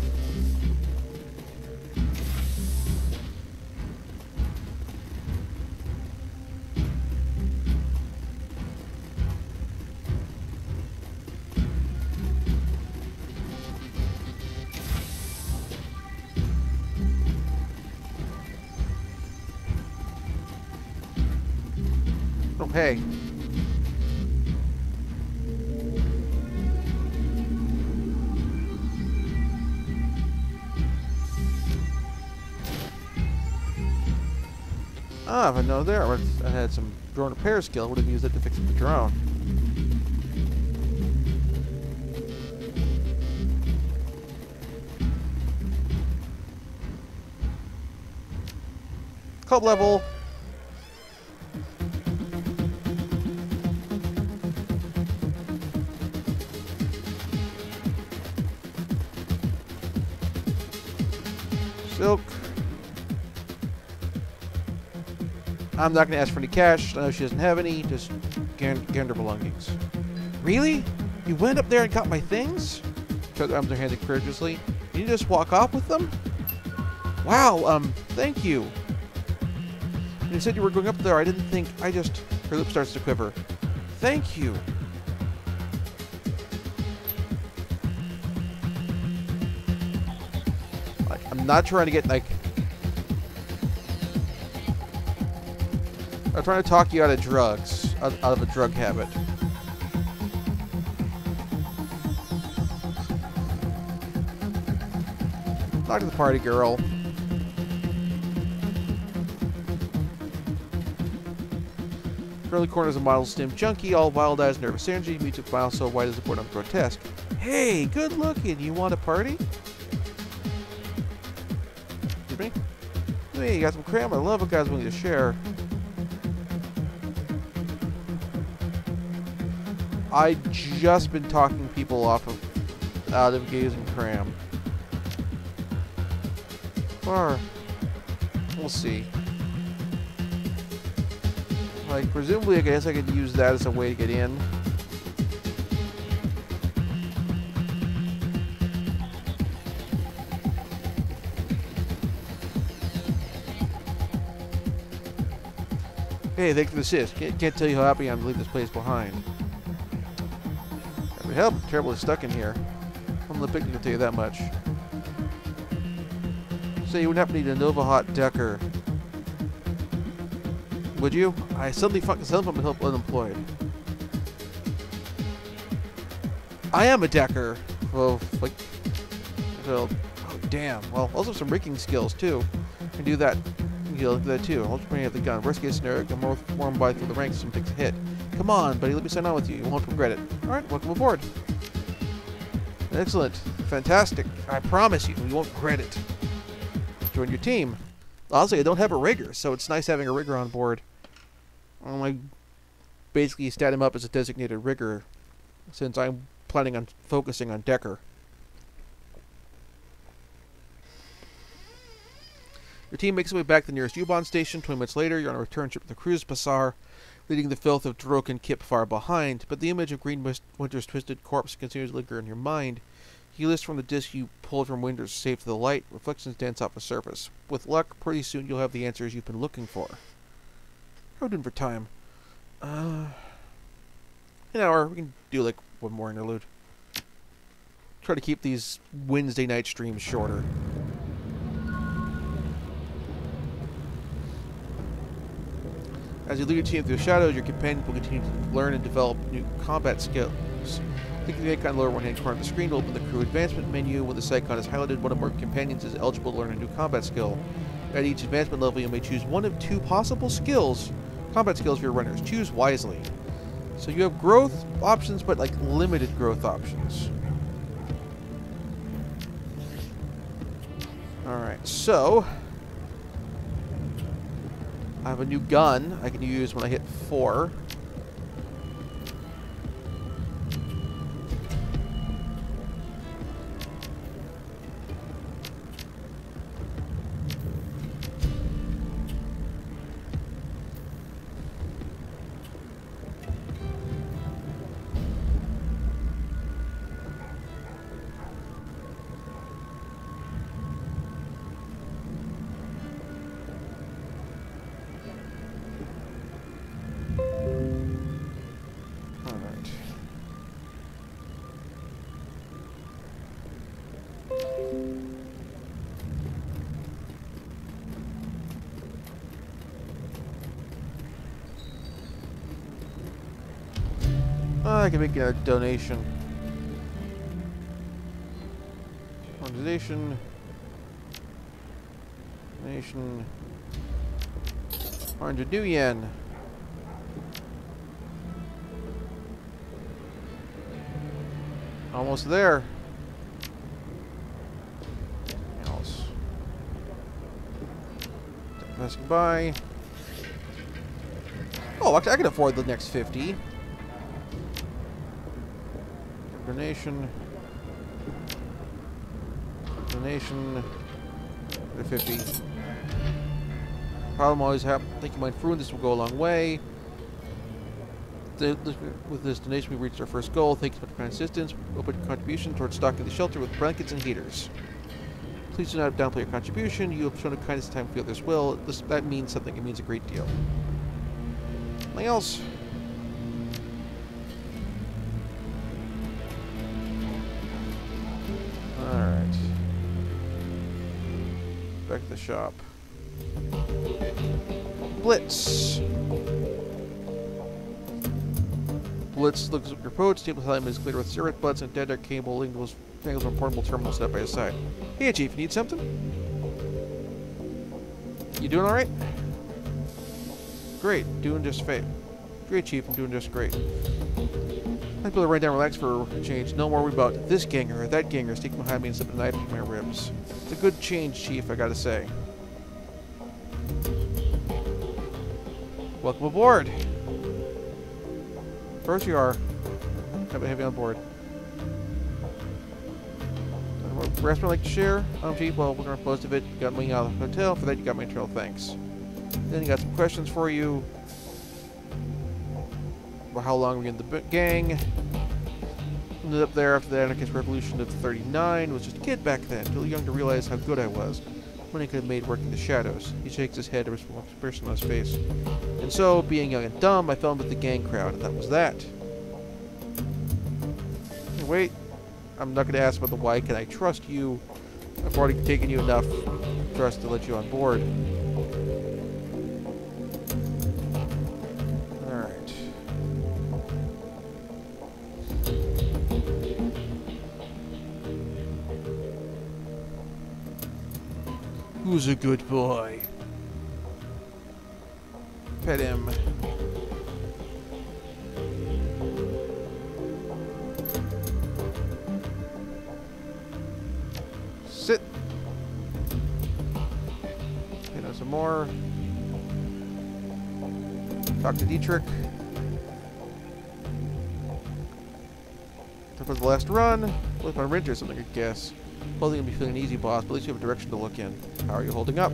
S1: Oh, hey. Ah, if I know there, I had some drone repair skill, I would have used it to fix the drone. Club level. Silk. I'm not going to ask for any cash. I know she doesn't have any. Just gander belongings. Really? You went up there and got my things? Shut arms are handed courteously. You just walk off with them? Wow, thank you. When you said you were going up there, I didn't think. Her lip starts to quiver. Thank you. I'm not trying to get, I'm trying to talk you out of drugs, out of a drug habit. Talk to the party girl. Early corners of model stim junkie, all wild eyes, nervous energy, music smile so white as the board on grotesque. Hey, good looking. You want a party? Excuse me? Hey, you got some cram? I love a guy's willing to share. I just been talking people out of gazing cram. Or we'll see. Presumably, I guess I could use that as a way to get in. Hey, thanks for the assist. Can't tell you how happy I am to leave this place behind. Every help, I'm terribly stuck in here. I'm the picnic, I'll tell you that much. Say, you wouldn't happen to need a Nova Hot Decker. Would you? I suddenly found myself unemployed. I am a decker. Well, like, well, oh damn. Well, also some rigging skills too. I can do that. You can look at that too. I'll just bring out the gun. Worst case scenario, get more warm by through the ranks and takes a hit. Come on, buddy. Let me sign on with you. You won't regret it. All right, welcome aboard. Excellent. Fantastic. I promise you won't regret it. Join your team. Honestly, I don't have a rigger, so it's nice having a rigger on board. I basically stat him up as a designated rigger, since I'm planning on focusing on decker. Your team makes its way back to the nearest U-Bahn station. 20 minutes later, you're on a return trip to the cruise bazaar, leaving the filth of Droken Kip far behind, but the image of Green Winter's twisted corpse continues to linger in your mind. You list from the disc you pulled from Winter's safe to the light. Reflections dance off the surface. With luck, pretty soon you'll have the answers you've been looking for. How are we doing for time? An hour. We can do like one more interlude. Try to keep these Wednesday night streams shorter. As you lead your team through the shadows, your companion will continue to learn and develop new combat skills. Click the icon in the lower right-hand corner of the screen to open the crew advancement menu. When this icon is highlighted, one or more companions is eligible to learn a new combat skill. At each advancement level, you may choose one of two possible skills, combat skills for your runners. Choose wisely. So you have growth options, but like limited growth options. Alright, so I have a new gun I can use when I hit 4. I can make a donation. Donation. 100 new yen. Almost there. Else. Passing by. Oh, actually, I can afford the next 50. Donation. 50. Problem always happen. Thank you, mind Fruin. This will go a long way. With this donation, we reached our first goal. Thank you for your assistance. We'll put your contribution towards stocking the shelter with blankets and heaters. Please do not downplay your contribution. You have shown a kindness time to feel this will. That means something. It means a great deal. Anything else? Alright. Back to the shop. Blitz. Blitz looks at your approach. Table time is clear with cigarette butts and dead air cable dangles from portable terminal set by his side. Hey, Chief, you need something? You doing alright? Great. Doing just fine. Great, Chief. I'm doing just great. I'd be able to run down relax for a change. No more worry about this ganger or that ganger sticking behind me and slipping a knife into my ribs. It's a good change, Chief, I gotta say. Welcome aboard. First you are. Have a heavy on board. Restaurant like to share? Chief, well, we're gonna most of it. You got money out of the hotel. For that, you got my eternal thanks. Then you got some questions for you. About how long were you in the gang? Ended up there after the anarchist revolution of 39. Was just a kid back then, too young to realize how good I was. Money could have made working the shadows. He shakes his head, a expression on his face. And so, being young and dumb, I fell in with the gang crowd, and that was that. Wait, I'm not going to ask about the why. Can I trust you? I've already taken you enough trust to let you on board. Alright. Who's a good boy? Pet him. Sit. Hit him some more. Talk to Dietrich. That was the last run. With my wrench or something, I guess. Probably gonna be feeling easy, boss, but at least you have a direction to look in. How are you holding up?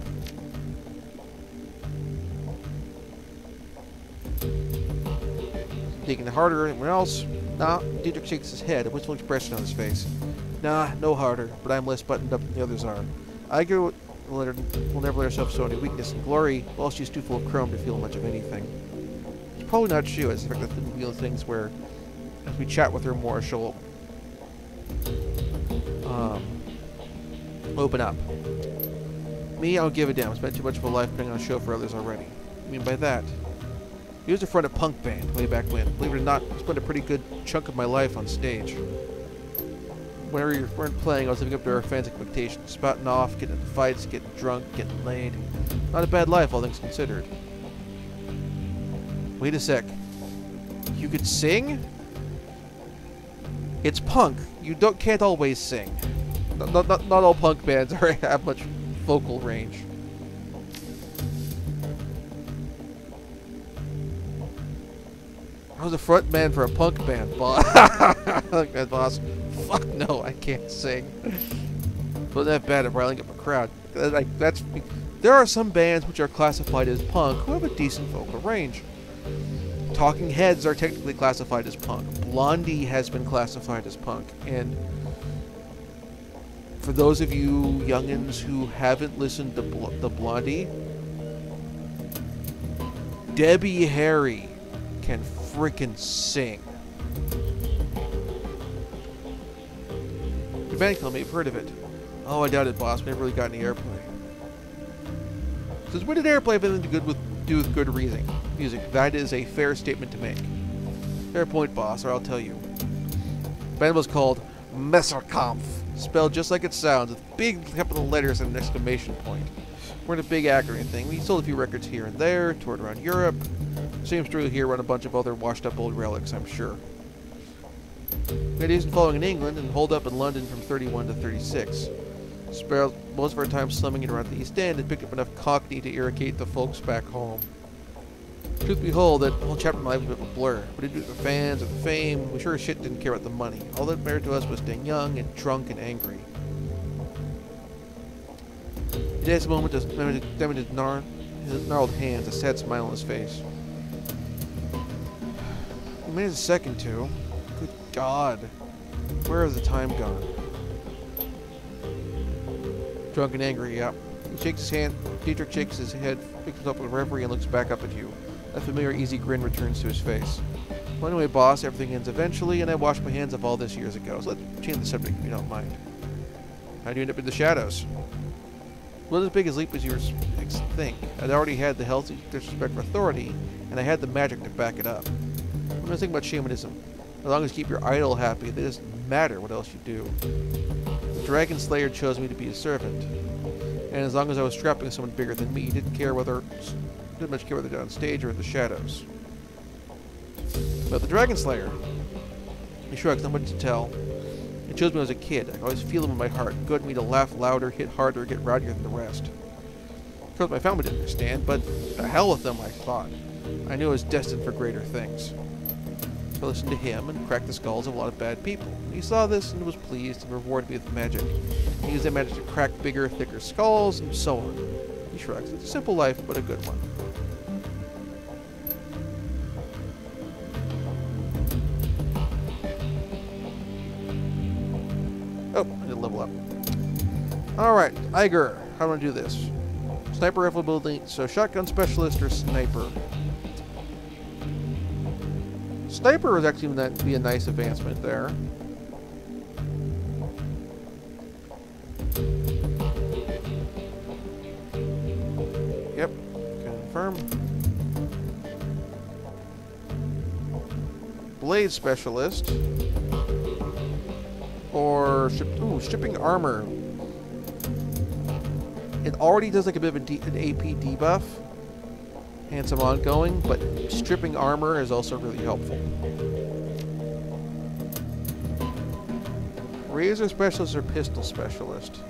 S1: Taking it harder than anyone else? Nah, Dietrich shakes his head, a wistful expression on his face. Nah, no harder, but I'm less buttoned up than the others are. Iger will never let herself show any weakness and glory, while she's too full of chrome to feel much of anything. It's probably not true, as in fact, that's one of the things where, as we chat with her more, she'll open up. Me, I don't give a damn. I spent too much of a life putting on a show for others already. I mean by that, I used to front a punk band way back when. Believe it or not, I spent a pretty good chunk of my life on stage. Whenever you weren't playing, I was living up to our fans' expectations, spouting off, getting into fights, getting drunk, getting laid. Not a bad life, all things considered. Wait a sec. You could sing? It's punk. You can't always sing. Not all punk bands have much vocal range. I was a front man for a punk band, boss. Like that, boss. Fuck no, I can't sing. Wasn't that bad at riling up a crowd. There are some bands which are classified as punk who have a decent vocal range. Talking Heads are technically classified as punk. Blondie has been classified as punk, and for those of you youngins who haven't listened to the Blondie, Debbie Harry can frickin' sing. The band told me you've heard of it. Oh, I doubt it, boss. We never really got any airplay. Says, when did airplay have anything to do with good music? That is a fair statement to make. Fair point, boss, or I'll tell you. The band was called Messerkampf, spelled just like it sounds, with big capital letters and an exclamation point. We weren't a big act or anything. We sold a few records here and there, toured around Europe. Same story here, run a bunch of other washed-up old relics, I'm sure. We had decent following in England and holed up in London from 31 to 36. Spent most of our time slumming it around the East End and picked up enough Cockney to irritate the folks back home. Truth be told, that whole chapter of my life was a bit of a blur. We didn't do it for the fans or the fame. We sure as shit didn't care about the money. All that mattered to us was staying young and drunk and angry. He takes a moment to examine his gnarled hands, a sad smile on his face. He made a second to. Good God. Where has the time gone? Drunk and angry, yep. He shakes his hand. Dietrich shakes his head, picks himself up with reverie, and looks back up at you. A familiar, easy grin returns to his face. Well, anyway, boss, everything ends eventually, and I washed my hands of all this years ago, so let's change the subject if you don't mind. How'd you end up in the shadows? Well, as big a leap as you think. I'd already had the healthy disrespect for authority, and I had the magic to back it up. I'm not thinking about shamanism. As long as you keep your idol happy, it doesn't matter what else you do. The Dragon Slayer chose me to be his servant, and as long as I was strapping someone bigger than me, he didn't much care whether they're on stage or in the shadows. But the Dragon Slayer, he shrugs, not much to tell. He chose me when I was a kid. I could always feel him in my heart, good me to laugh louder, hit harder, get rowdier than the rest. Of course, my family didn't understand, but the hell with them, I thought. I knew I was destined for greater things. So I listened to him and cracked the skulls of a lot of bad people. He saw this and was pleased and rewarded me with magic. He used that magic to crack bigger, thicker skulls, and so on. He shrugs. It's a simple life, but a good one. Oh, I did level up. Alright, Iger. How do I do this? Sniper rifle ability, so shotgun specialist or sniper? Sniper would actually be a nice advancement there. Yep, confirm. Blade specialist. Or shipping armor. It already does like a bit of an AP debuff and some ongoing, but stripping armor is also really helpful. Razor specialist or pistol specialist?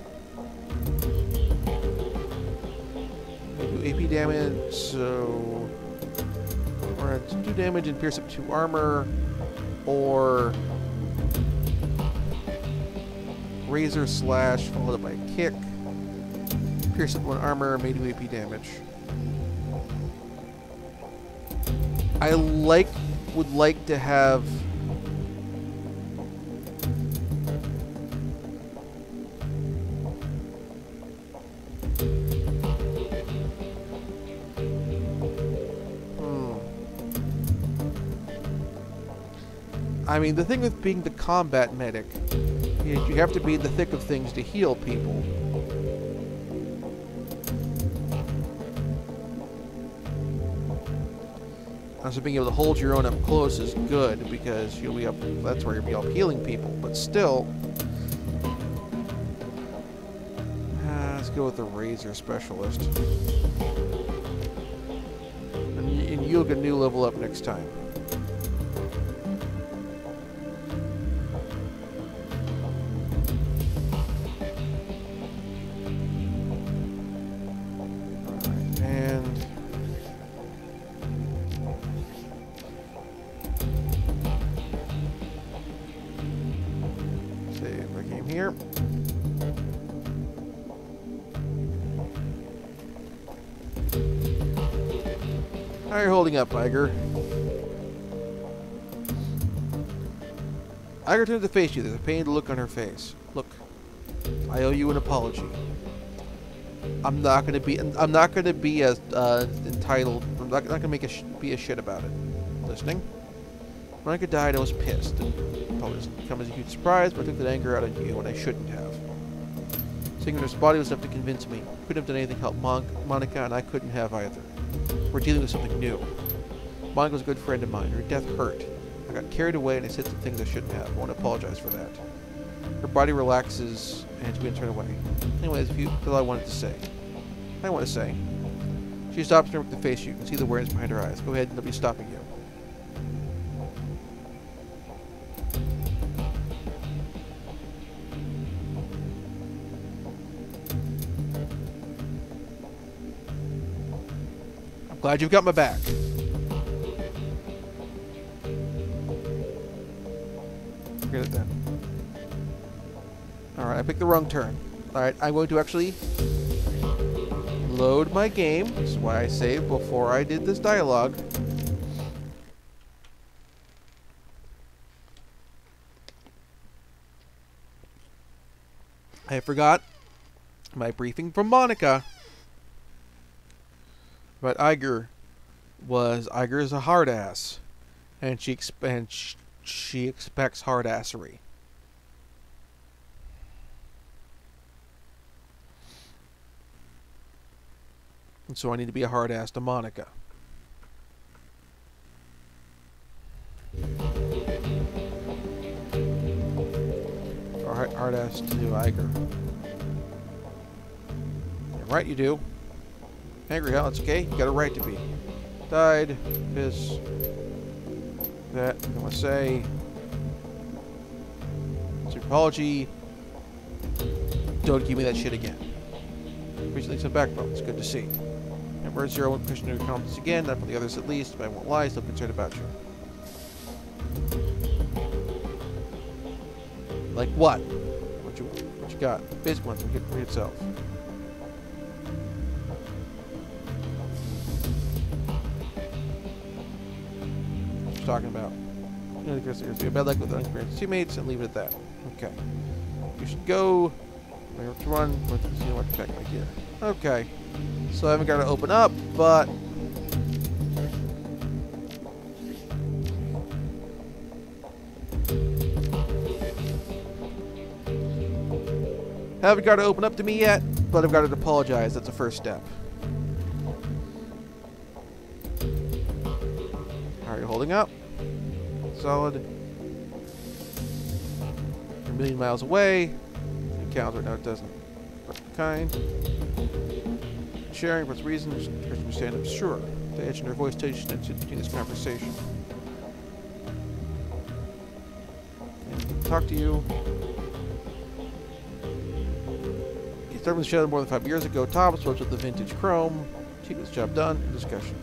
S1: They do AP damage, so we're gonna do damage and pierce up 2 armor, or razor slash followed up by a kick. Pierce up 1 armor, may do AP damage. I would like to have I mean, the thing with being the combat medic is you have to be in the thick of things to heal people. Also, being able to hold your own up close is good because you'll be up. That's where you'll be up healing people. But still, let's go with the razor specialist, and you'll get a new level up next time. Here. How are you holding up, Iger? Iger turns to face you. There's a pained look on her face. Look, I owe you an apology. I'm not gonna be as entitled. I'm not gonna be a shit about it. Listening? When Monica died, I was pissed. Probably doesn't come as a huge surprise, but I took that anger out on you, and I shouldn't have. Seeing her body was enough to convince me. Couldn't have done anything to help Monica, and I couldn't have either. We're dealing with something new. Monica was a good friend of mine. Her death hurt. I got carried away, and I said some things I shouldn't have. I want to apologize for that. Her body relaxes, and it's going to turn away. Anyways, that's all I wanted to say. I want to say. She stops and to face you. You can see the awareness behind her eyes. Go ahead, and nobody's stopping you. Glad you've got my back. Forget it then. Alright, I picked the wrong turn. Alright, I'm going to actually load my game. This is why I saved before I did this dialogue. I forgot my briefing from Monica. But Iger is a hard ass, and she expects hard assery. And so I need to be a hard ass to Monica. Or hard ass to Iger. Yeah, right, you do. Angry, hell, it's okay. You got a right to be. Died. Piss. That. I'm gonna say. It's your apology. Don't give me that shit again. Appreciate some backbone. It's good to see. Remember, 0 pushing your confidence again. Not for the others at least, but I won't lie. Still concerned about you. Like what? What you got? Basic ones. Get for yourself. Talking about. You know, there's be a bad luck with unexperienced teammates and leave it at that. Okay. You should go. Remember to run. See what to pack my gear. Okay. So I haven't got to open up, but haven't got to open up to me yet, but I've got to apologize. That's the first step. Are you holding up? Solid. You're a million miles away. It counts right now, it doesn't. Kind. sharing, what's reasons, Christian stand up, sure. The edge in her voice tells you to continue this conversation. And talk to you. He started with Shadow more than 5 years ago. Tom spoke with the vintage Chrome. She gets the job done. Discussion.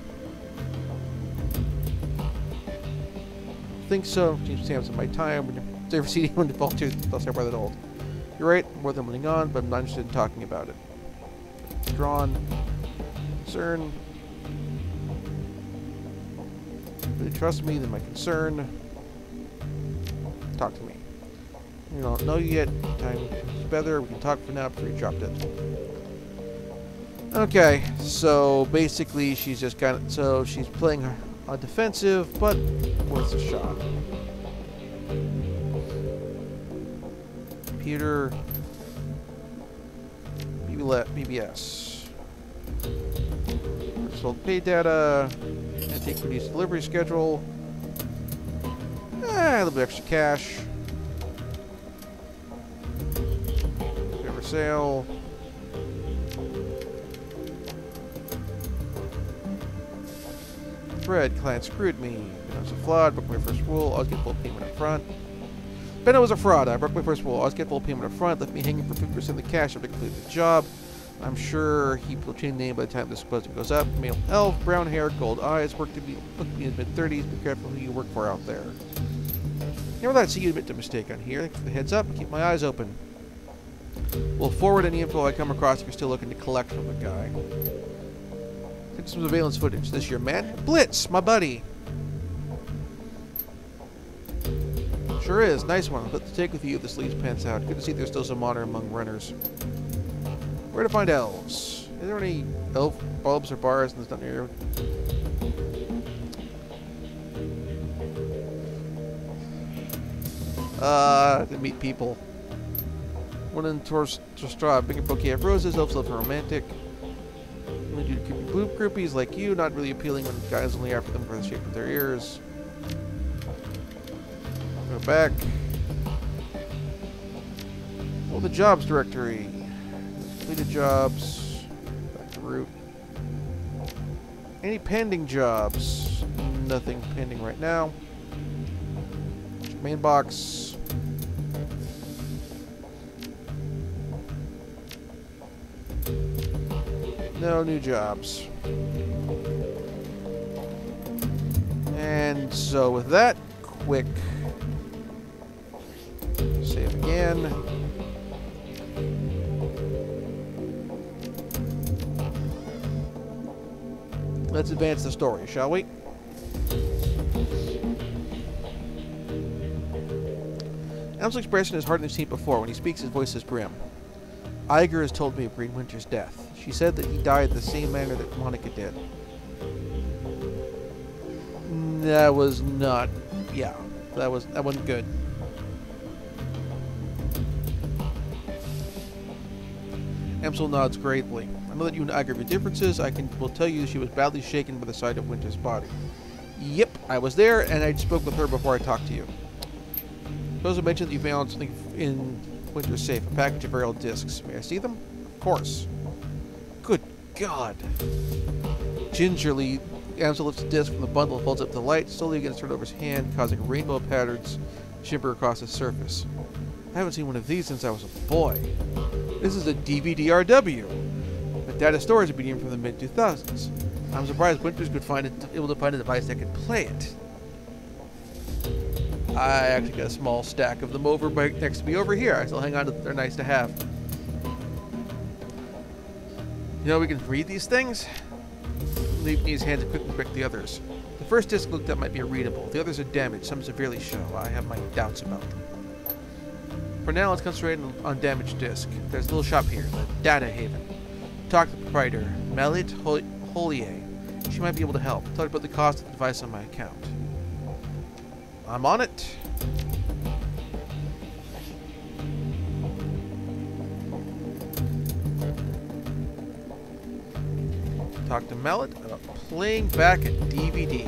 S1: I think so. Change stamps in my time. When you ever see anyone default to, they'll say rather old. You're right, more than moving on, but I'm not interested in talking about it. Drawn. Concern. Really trust me, then my concern. Talk to me. You don't know yet. Time is better. We can talk for now before you drop dead. Okay, so basically she's just kind of... So she's playing her on defensive, but worth a shot. Computer. BBS. Sold pay data. Take reduced delivery schedule. A little bit extra cash. Favor sale. Thread. Client screwed me. Benno was a fraud. Broke my first rule. Always get full payment up front. Benno was a fraud. I broke my first rule. Always get full payment up front. Left me hanging for 50% of the cash after completing the job. I'm sure he will change the name by the time this posting goes up. Male elf, brown hair, gold eyes, look to be in his mid-30s. Be careful who you work for out there. Never thought I'd see you admit to mistake on here. Thanks for the heads up. Keep my eyes open. We'll forward any info I come across if you're still looking to collect from the guy. Take some surveillance footage. This your man? Blitz, my buddy. Sure is. Nice one. But to take with you if this leaves pants out. Good to see there's still some honor among runners. Where to find elves? Is there any elf bulbs or bars in this down here? To meet people. One in Torstraw, bring a bouquet of roses. Elves love romantic. We do creepy blue groupies like you, not really appealing when guys only after them for the shape of their ears. Go back. Oh, the jobs directory. Completed jobs. Back to root. Any pending jobs? Nothing pending right now. Main box. No new jobs. And so with that, quick save again. Let's advance the story, shall we? Elm's expression is harder than we've seen before. When he speaks, his voice is grim. Iger has told me of Greenwinter's death. She said that he died the same manner that Monica did. That was not... Yeah, that wasn't good. Amsel nods gravely. I know that you and Iger have differences. Will tell you she was badly shaken by the sight of Winter's body. Yep, I was there, and I spoke with her before I talked to you. Those who mentioned that you found something in Winter's safe, a package of aerial discs. May I see them? Of course. Good God. Gingerly, Amsel lifts a disc from the bundle and holds it up to the light, slowly against Turnover's hand, causing rainbow patterns to shimmer across its surface. I haven't seen one of these since I was a boy. This is a DVD-RW. The data storage is medium from the mid-2000s. I'm surprised Winters could able to find a device that could play it. I actually got a small stack of them over next to me over here. I still hang on to them. They're nice to have. You know, we can read these things. Leave these hands and quickly break the others. The first disc looked up might be readable. The others are damaged. Some severely show. I have my doubts about them. For now, let's concentrate on damaged disc. There's a little shop here, the Data Haven. Talk to the proprietor, Malit Holier. She might be able to help. Talk about the cost of the device on my account. I'm on it. Talk to Mallet about playing back a DVD.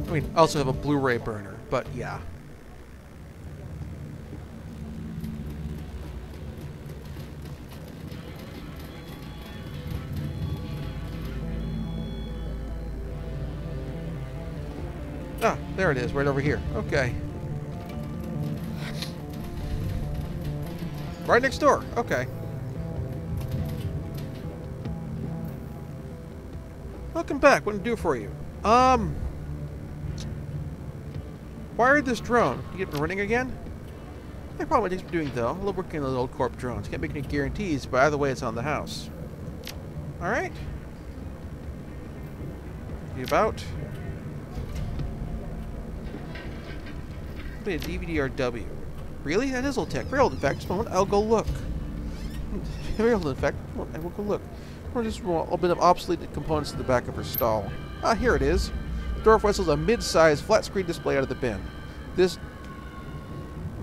S1: I mean, I also have a Blu-ray burner, but yeah. Ah, there it is, right over here. Okay. Right next door. Okay. Welcome back. What can I do for you? Wired this drone. You get it running again? I probably what it takes me doing, though. I love working on those old corp drones. Can't make any guarantees, but either way, it's on the house. Alright. You about? Be a DVD-RW. Really? That is old tech. Very old, in fact. Just a moment. I'll go look. Very old, in fact. I will go look. Or just a bit of obsolete components in the back of her stall. Ah, here it is. The door whistles a mid-sized flat-screen display out of the bin. This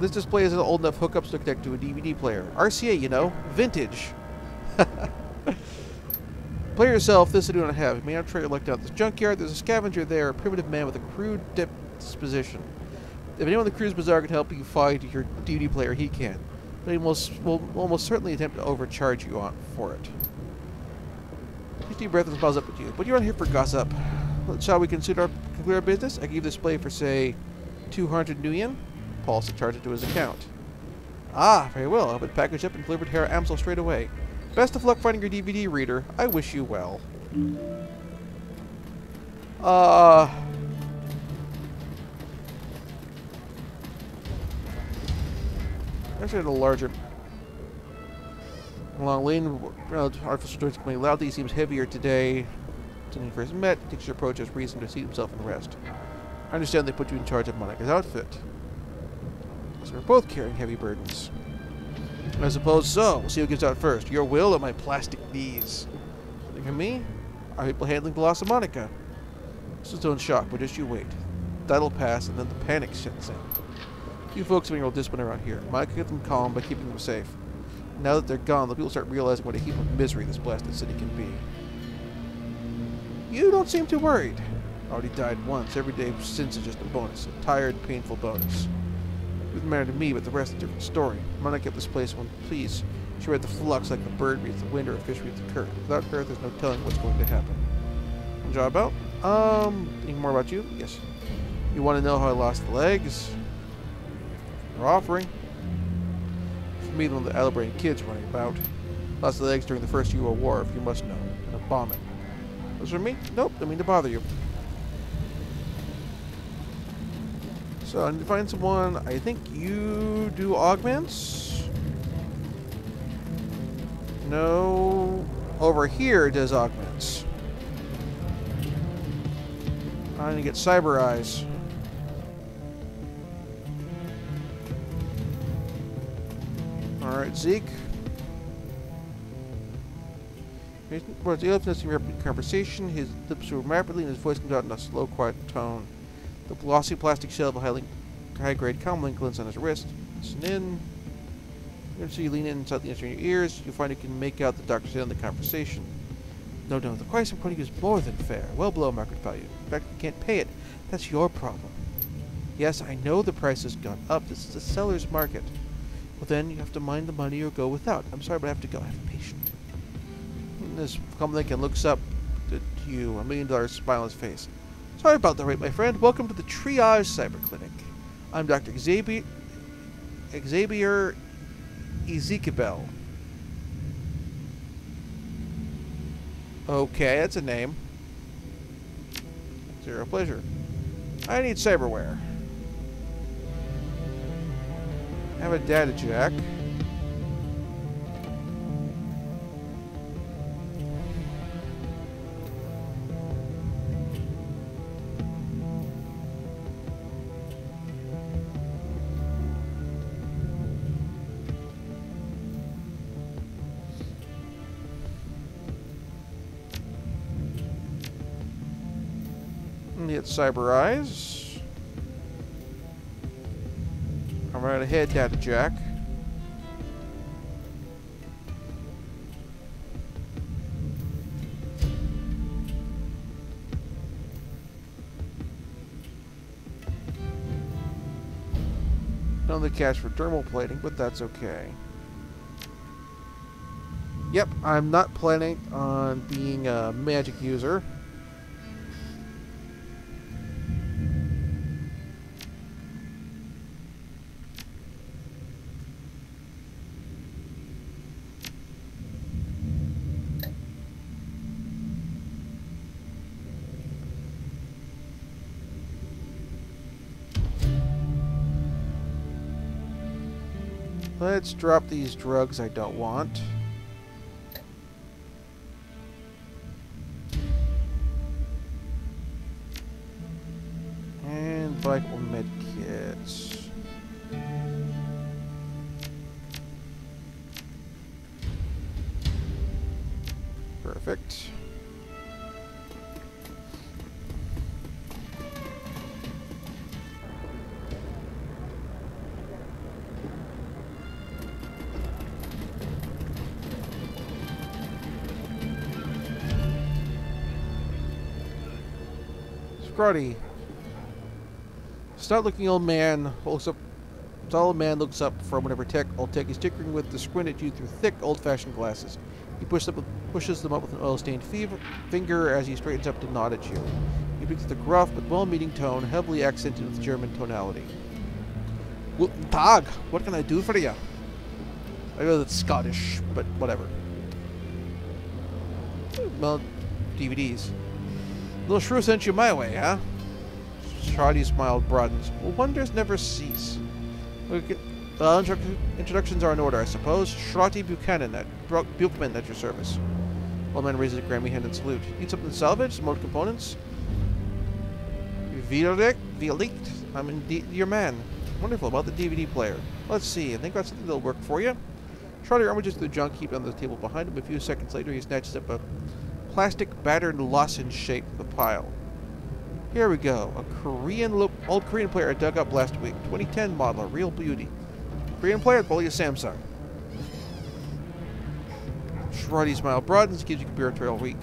S1: display isn't old enough hookups to connect to a DVD player. RCA, you know. Vintage. Play yourself, this I do not have. You may not try to look down this junkyard. There's a scavenger there, a primitive man with a crude disposition. If anyone in the Cruise Bazaar can help you find your DVD player, he can. But he will almost certainly attempt to overcharge you for it. Take a deep breath and smiles up at you. But you're not here for gossip. Shall we conclude our business? I can give this display for, say, 200 new yen. Paul to charge it to his account. Ah, very well. I'll have it packaged up and delivered to Herr Amsel straight away. Best of luck finding your DVD reader. I wish you well. Actually, a larger long lane. Artificial joints coming loudly. He seems heavier today. When he first met, he takes your approach as reason to seat himself and rest. I understand they put you in charge of Monica's outfit. So we're both carrying heavy burdens. I suppose so. We'll see who gets out first. Your will or my plastic knees? Think of me? Are people handling the loss of Monica? This is in shock, but just you wait. That'll pass, and then the panic sets in. You folks have been real discipline around here. Monica kept them calm by keeping them safe. Now that they're gone, the people start realizing what a heap of misery this blasted city can be. You don't seem too worried. Already died once. Every day since is just a bonus. A tired, painful bonus. It doesn't matter to me, but the rest is a different story. Monica kept this place one please. She read the flux like the bird reads the wind or a fish reads the current. Without her, there's no telling what's going to happen. Job out? Anything more about you? Yes. You want to know how I lost the legs? You're offering. For me, one of the elaborate kids running about. Lost the legs during the First Euro War, if you must know. In a bombing. Was for me? Nope, don't mean to bother you. So, I need to find someone. I think you do augments? No. Over here does augments. I need to get cyber eyes. Alright, Zeke. Towards the elephant in rapid conversation, his lips move rapidly and his voice comes out in a slow, quiet tone. The glossy plastic shell of a high-grade comlink glints on his wrist. Listen in. So you lean in and slightly answer your ears. You find you can make out the doctor saying the conversation. No, the price I'm quoting is more than fair. Well below market value. In fact, you can't pay it. That's your problem. Yes, I know the price has gone up. This is a seller's market. Well, then you have to mind the money or go without. I'm sorry, but I have to go. Have patience. This comlink looks up at you, $1 million smile on his face. Sorry about the wait, my friend. Welcome to the Triage Cyber Clinic. I'm Dr. Xavier Ezekiel. Okay, that's a name. Zero pleasure. I need cyberware. I have a data jack. Get cyber eyes. I'm right ahead, data jack. None of the cash for dermal plating, but that's okay. Yep, I'm not planning on being a magic user. Let's drop these drugs I don't want. And vital med kits. Perfect. Scrotty. Stout-looking old man looks up. Tall man looks up from whatever old tech he's tinkering with to squint at you through thick, old-fashioned glasses. He pushes them up with an oil-stained finger as he straightens up to nod at you. He speaks with a gruff but well-meaning tone, heavily accented with German tonality. Guten Tag! What can I do for you? I know that's Scottish, but whatever. Well, DVDs. Little shrew sent you my way, huh? Shawty's smile broadens. Well, wonders never cease. Introductions are in order, I suppose. Shawty Buchanan at your service. Old man raises a grimy hand and salute. Need something salvaged? Some more components? Vielicht? I'm indeed your man. Wonderful. About the DVD player. Let's see. I think that's something that'll work for you. Shawty rummages through the junk heap on the table behind him. A few seconds later, he snatches up a plastic battered lozenge shape of the pile. Here we go. Old Korean player I dug up last week. 2010 model. A real beauty. Korean player, probably a Samsung. Shawty's smile broadens, gives you a computer trail wink.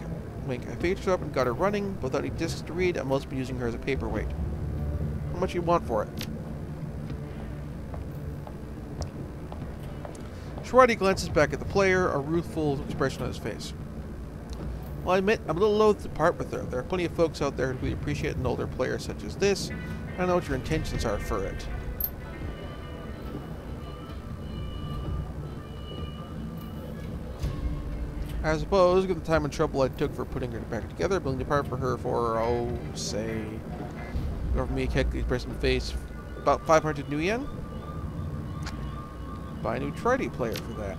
S1: I fixed her up and got her running, but without any discs to read. I've mostly been using her as a paperweight. How much do you want for it? Shawty glances back at the player, a ruthful expression on his face. Well, I admit, I'm a little loath to part with her. There are plenty of folks out there who really appreciate an older player such as this. I don't know what your intentions are for it. I suppose, given the time and trouble I took for putting her back together, I'm willing to part for her for, oh, say, over me a calculated person face, about 500 new yen? Buy a new Trident player for that.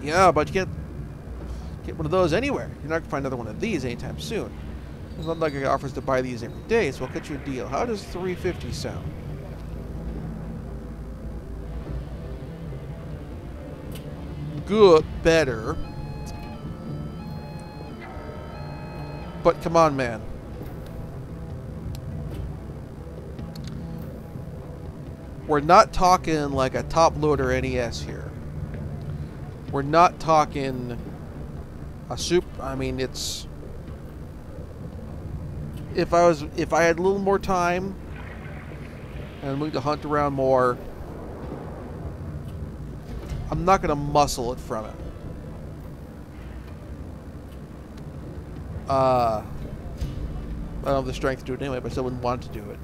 S1: Yeah, but you can't get one of those anywhere. You're not going to find another one of these anytime soon. It's not like it offers to buy these every day, so I'll cut you a deal. How does 350 sound? Good, better. But come on, man. We're not talking like a top-loader NES here. We're not talking a I mean, it's... If I had a little more time and I'm willing to hunt around more, I'm not going to muscle it from it. I don't have the strength to do it anyway, but I still wouldn't want to do it.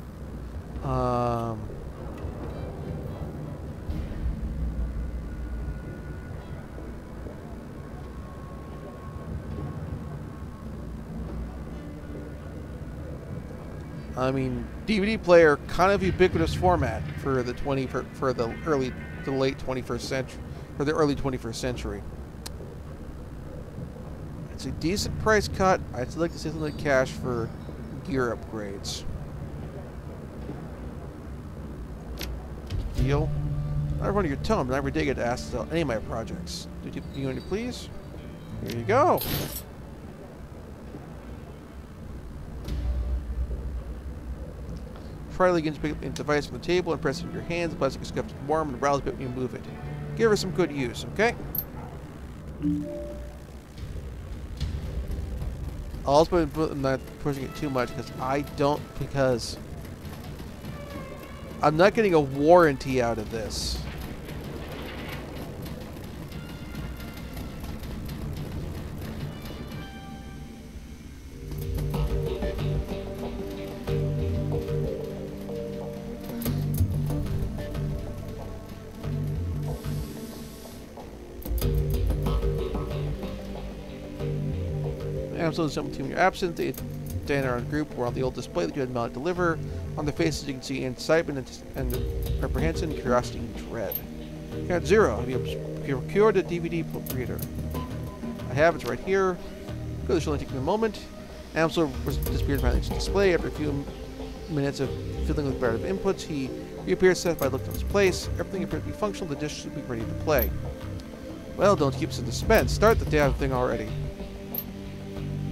S1: I mean, DVD player, kind of ubiquitous format for the late 21st century, for the early 21st century. It's a decent price cut. I'd like to see something like cash for gear upgrades. Deal. Not everyone your tone, but every day I get asked about any of my projects. Do you want to please? Here you go. Try again to pick up the device from the table and press it in your hands. The plastic is kept warm and rattles a bit when you move it. Give her some good use, okay? I'll also I'm not pushing it too much because I'm not getting a warranty out of this. Absolutely something in your absence. standing around the group were on the old display that you had not deliver. On their faces, you can see excitement and apprehension, curiosity, and dread. Count 0. Have you procured a DVD reader? I have. It's right here. Good. This will only take me a moment. Amsel disappeared behind the display. After a few minutes of fiddling with various inputs, he reappeared, satisfied, looked at his place. Everything appeared to be functional. The dish should be ready to play. Well, don't keep us in suspense. Start the damn thing already.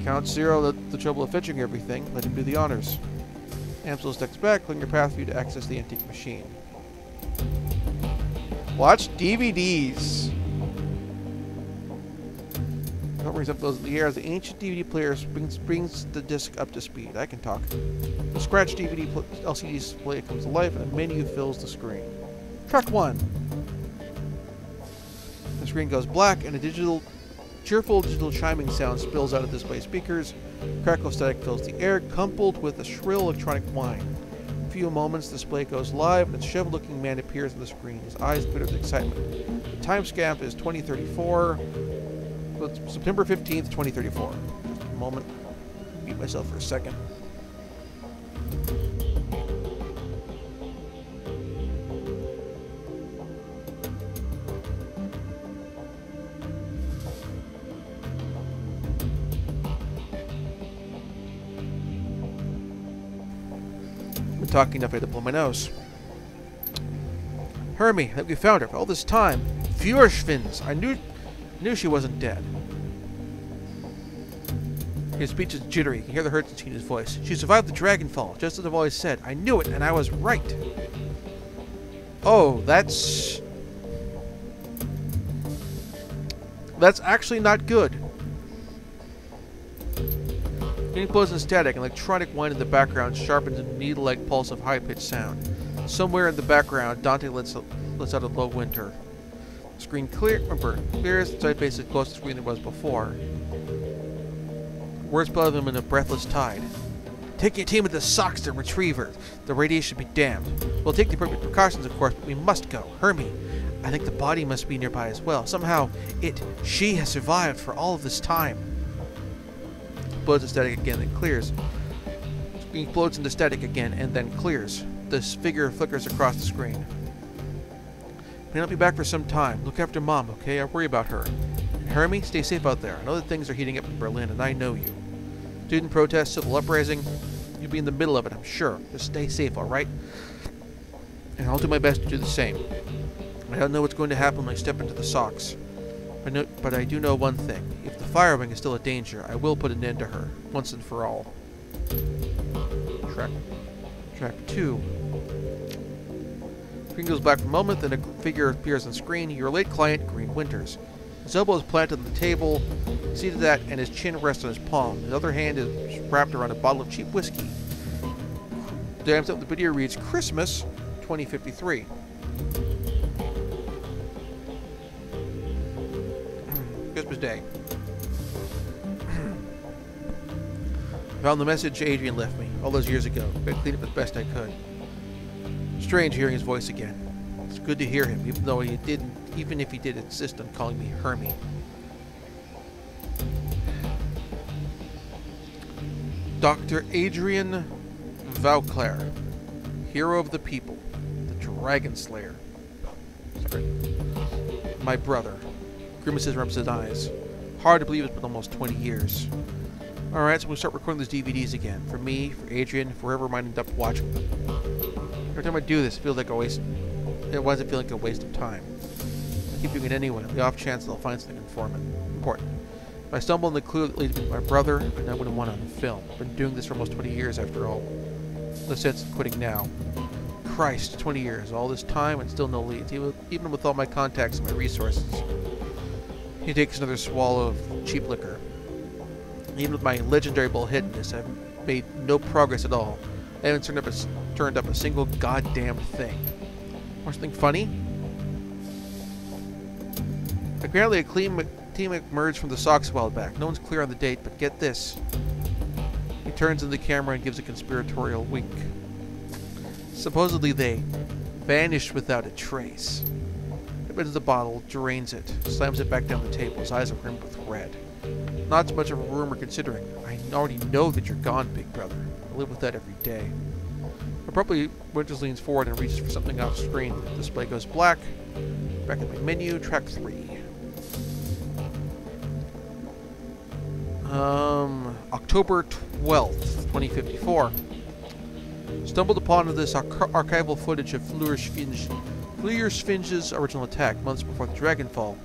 S1: Count 0, the trouble of fetching everything. Let him do the honors. Amsel steps back, clearing your path for you to access the antique machine. Watch DVDs. Brings up those in the air as the ancient DVD player brings the disc up to speed. I can talk. The scratch DVD LCD display comes to life and a menu fills the screen. Track 1. The screen goes black and a cheerful digital chiming sound spills out of display speakers. Crackle static fills the air, coupled with a shrill electronic whine. In a few moments, the display goes live and a disheveled-looking man appears on the screen. His eyes glitter with excitement. The time stamp is 2034. September 15th, 2034. Just a moment. Mute myself for a second. I've been talking enough, I had to blow my nose. Hermie, have you found her? For all this time. Fürschwins! I knew she wasn't dead. His speech is jittery. You can hear the hurt in his voice. She survived the Dragonfall, just as I've always said. I knew it, and I was right. Oh, that's actually not good. Getting close and static, an electronic whine in the background sharpens a needle-like pulse of high-pitched sound. Somewhere in the background, Dante lets out a low whimper. Screen clears, the side face is close to the screen than it was before. Words flood them in a breathless tide. Take your team with the socks to retrieve her. The radiation should be damned. We'll take the appropriate precautions, of course, but we must go. Hermie, I think the body must be nearby as well. Somehow, she has survived for all of this time. Blows into static again, then clears. Screen floats into static again, and then clears. This figure flickers across the screen. May not be back for some time. Look after Mom, okay? I worry about her. And Hermie, stay safe out there. I know that things are heating up in Berlin, and I know you. Student protests, civil uprising. You'll be in the middle of it, I'm sure. Just stay safe, alright? And I'll do my best to do the same. I don't know what's going to happen when I step into the socks. But I do know one thing. If the fire wing is still a danger, I will put an end to her, once and for all. Track 2. Screen goes black for a moment, then a figure appears on screen. Your late client, Green Winters. His elbow is planted on the table, seated at, and his chin rests on his palm. His other hand is wrapped around a bottle of cheap whiskey. Damns up the video reads Christmas 2053. Christmas Day. Found the message Adrian left me all those years ago. I cleaned it up as best I could. Strange hearing his voice again. It's good to hear him, even if he did insist on calling me Hermie. Dr. Adrian Vauclair, hero of the people, the Dragon Slayer. Sorry. My brother. Grimaces rubs his eyes. Hard to believe it's been almost 20 years. Alright, so we'll start recording these DVDs again. For me, for Adrian, for whoever might end up watching them. Every time I do this, it feels like a waste. It wasn't feeling like a waste of time. I keep doing it anyway, on the off chance that I'll find something important. If I stumble on the clue that leads me to my brother, then I wouldn't want it on film. I've been doing this for almost 20 years after all. No sense in quitting now. Christ, 20 years, all this time and still no leads, even with all my contacts and my resources. He takes another swallow of cheap liquor. Even with my legendary bullheadedness, I've made no progress at all. I haven't turned up a single goddamn thing. Want something funny? Apparently a team emerged from the socks a while back. No one's clear on the date, but get this. He turns to the camera and gives a conspiratorial wink. Supposedly they vanished without a trace. He opens the bottle, drains it, slams it back down the table. His eyes are rimmed with red. Not so much of a rumor considering. I already know that you're gone, big brother. I live with that every day. Abruptly, Winters leans forward and reaches for something off screen. The display goes black. Back in my menu, track 3. October 12th, 2054. Stumbled upon this archival footage of Fleur-Sfinge's original attack months before the Dragonfall.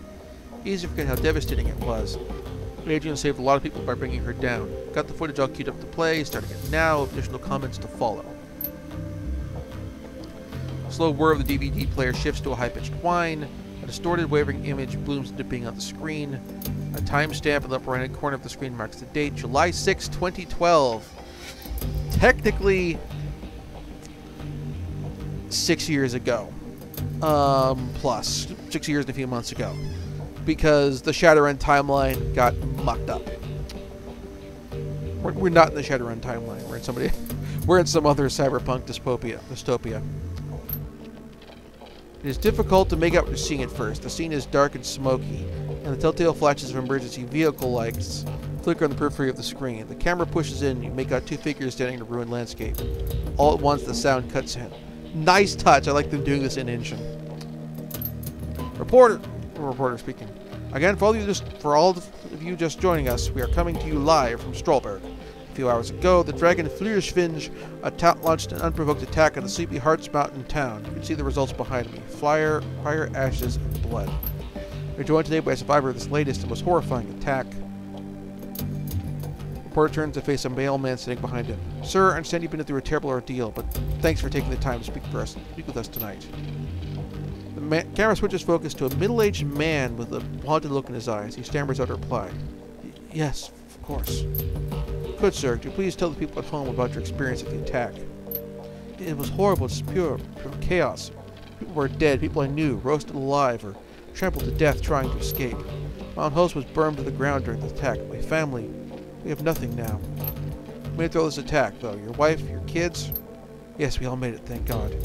S1: Easy to forget how devastating it was. Adrian saved a lot of people by bringing her down. Got the footage all queued up to play, starting it now, additional comments to follow. A slow whir of the DVD player shifts to a high-pitched whine. A distorted, wavering image blooms into being on the screen. A timestamp in the upper right-hand corner of the screen marks the date, July 6, 2012. Technically, 6 years ago. Plus. 6 years and a few months ago. Because the Shadowrun timeline got mucked up. We're not in the Shadowrun timeline. We're in some other cyberpunk dystopia. It is difficult to make out what you're seeing at first. The scene is dark and smoky, and the telltale flashes of emergency vehicle lights flicker on the periphery of the screen. The camera pushes in, and you make out 2 figures standing in a ruined landscape. All at once, the sound cuts in. Nice touch. I like them doing this in engine. Reporter speaking. Again, for all of you just joining us, we are coming to you live from Stolberg. A few hours ago, the dragon Fleur-Sfinge launched an unprovoked attack on the sleepy Hearts Mountain town. You can see the results behind me. Fire, ashes, and blood. We're joined today by a survivor of this latest and most horrifying attack. The reporter turns to face a male man sitting behind him. Sir, I understand you've been through a terrible ordeal, but thanks for taking the time to speak with us tonight. The camera switches focus to a middle-aged man with a haunted look in his eyes. He stammers out a reply. Yes, of course. Good, sir. Could you please tell the people at home about your experience of the attack? It was horrible. It's pure chaos. People were dead. People I knew, roasted alive or trampled to death trying to escape. My own house was burned to the ground during the attack. My family, we have nothing now. We made it through this attack, though. Your wife, your kids? Yes, we all made it, thank God.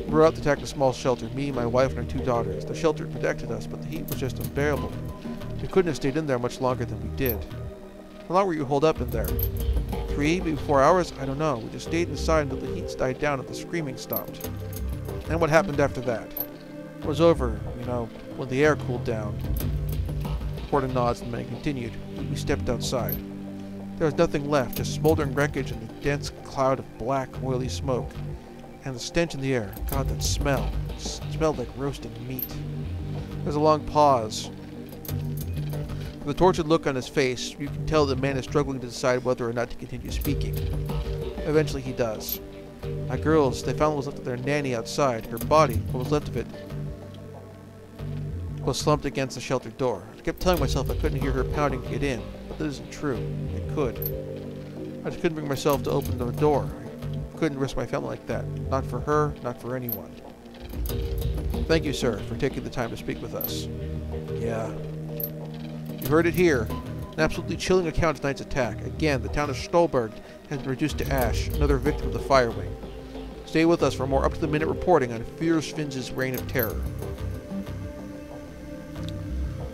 S1: We were out to attack a small shelter, me, my wife, and our 2 daughters. The shelter protected us, but the heat was just unbearable. We couldn't have stayed in there much longer than we did. How long were you holed up in there? 3, maybe 4 hours? I don't know. We just stayed inside until the heat died down and the screaming stopped. And what happened after that? It was over, when the air cooled down. Porter nods and the man continued. We stepped outside. There was nothing left, just smoldering wreckage and a dense cloud of black, oily smoke. And the stench in the air. God, that smell. It smelled like roasting meat. There's a long pause. With the tortured look on his face, you can tell the man is struggling to decide whether or not to continue speaking. Eventually he does. My girls, they found what was left of their nanny outside. Her body, what was left of it, was slumped against the shelter door. I kept telling myself I couldn't hear her pounding to get in, but that isn't true. I could. I just couldn't bring myself to open the door. I couldn't risk my family like that. Not for her, not for anyone. Thank you, sir, for taking the time to speak with us. Yeah. You heard it here. An absolutely chilling account of tonight's attack. Again, the town of Stolberg has been reduced to ash, another victim of the fire wing. Stay with us for more up-to-the-minute reporting on Fleur-Sfinge's reign of terror.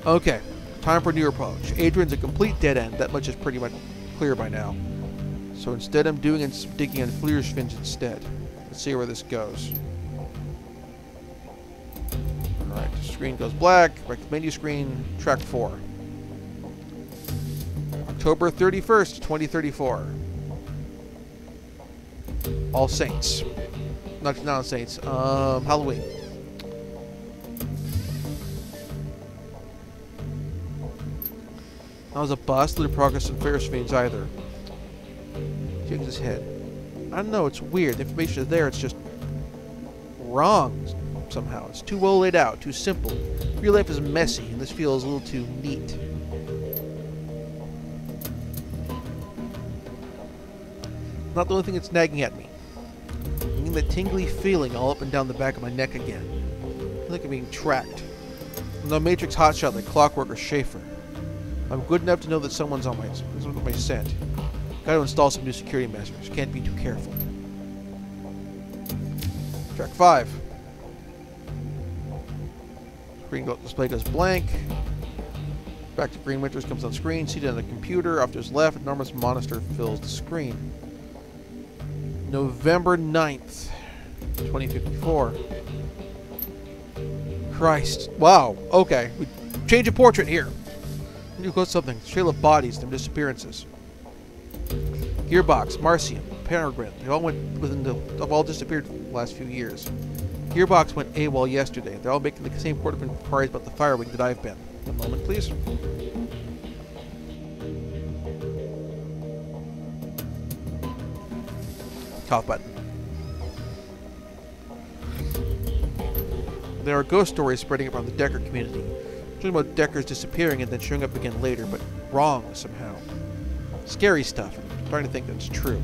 S1: Okay, time for a new approach. Adrian's a complete dead end. That much is pretty much clear by now. So instead I'm doing some digging on Fleur-Sfinge instead. Let's see where this goes. Alright, the screen goes black. Back to the menu screen. Track 4. October 31st, 2034. All Saints. Not Saints. Halloween. That was a bust. Little progress in Fleur-Sfinge either. Shakes his head. I don't know, it's weird. The information is there, it's just wrong somehow. It's too well laid out, too simple. Real life is messy, and this feels a little too neat. Not the only thing that's nagging at me. I'm getting that tingly feeling all up and down the back of my neck again. I feel like I'm being tracked. I'm no Matrix hotshot like Clockwork or Schaefer. I'm good enough to know that someone's on my scent. Gotta install some new security measures. Can't be too careful. Track 5. Screen display goes blank. Back to Green Winters comes on screen. Seated on a computer. Off to his left, enormous monster fills the screen. November 9th, 2054. Christ. Wow. Okay. We change a portrait here. New close something. Trail of bodies and disappearances. Gearbox, Marcian, Peregrine. They all have all disappeared in the last few years. Gearbox went AWOL yesterday. They're all making the same sort of inquiries about the fire wing that I've been. One moment, please. Cough button. There are ghost stories spreading around the Decker community. Talking about Deckers disappearing and then showing up again later, but wrong somehow. Scary stuff. I'm starting to think that's true.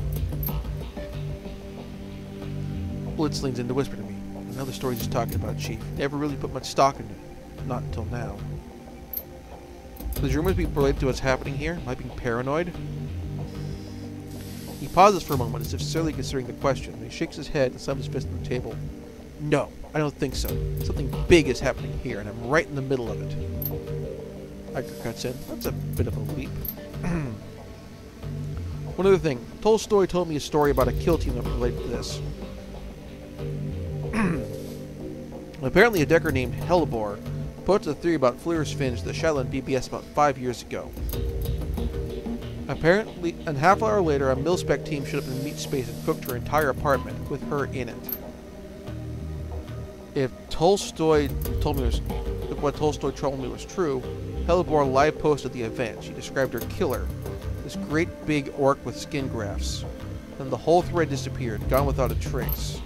S1: Blitz leans in to whisper to me. Another story he's talking about, Chief. Never really put much stock into it. Not until now. Could these rumors be related to what's happening here? Am I being paranoid? He pauses for a moment as if sincerely considering the question. And he shakes his head and slams his fist on the table. No, I don't think so. Something big is happening here, and I'm right in the middle of it. Iger cuts in. That's a bit of a leap. One other thing. Tolstoy told me a story about a kill team that related to this. Apparently a Decker named Hellebore put the theory about Fleur's Finch to the Shadowrun BBS about 5 years ago. Apparently, and half an hour later, a mil-spec team showed up in the meat space and cooked her entire apartment with her in it. If what Tolstoy told me was true, Hellebore live posted the event. She described her killer, this great big orc with skin grafts. Then the whole thread disappeared, gone without a trace.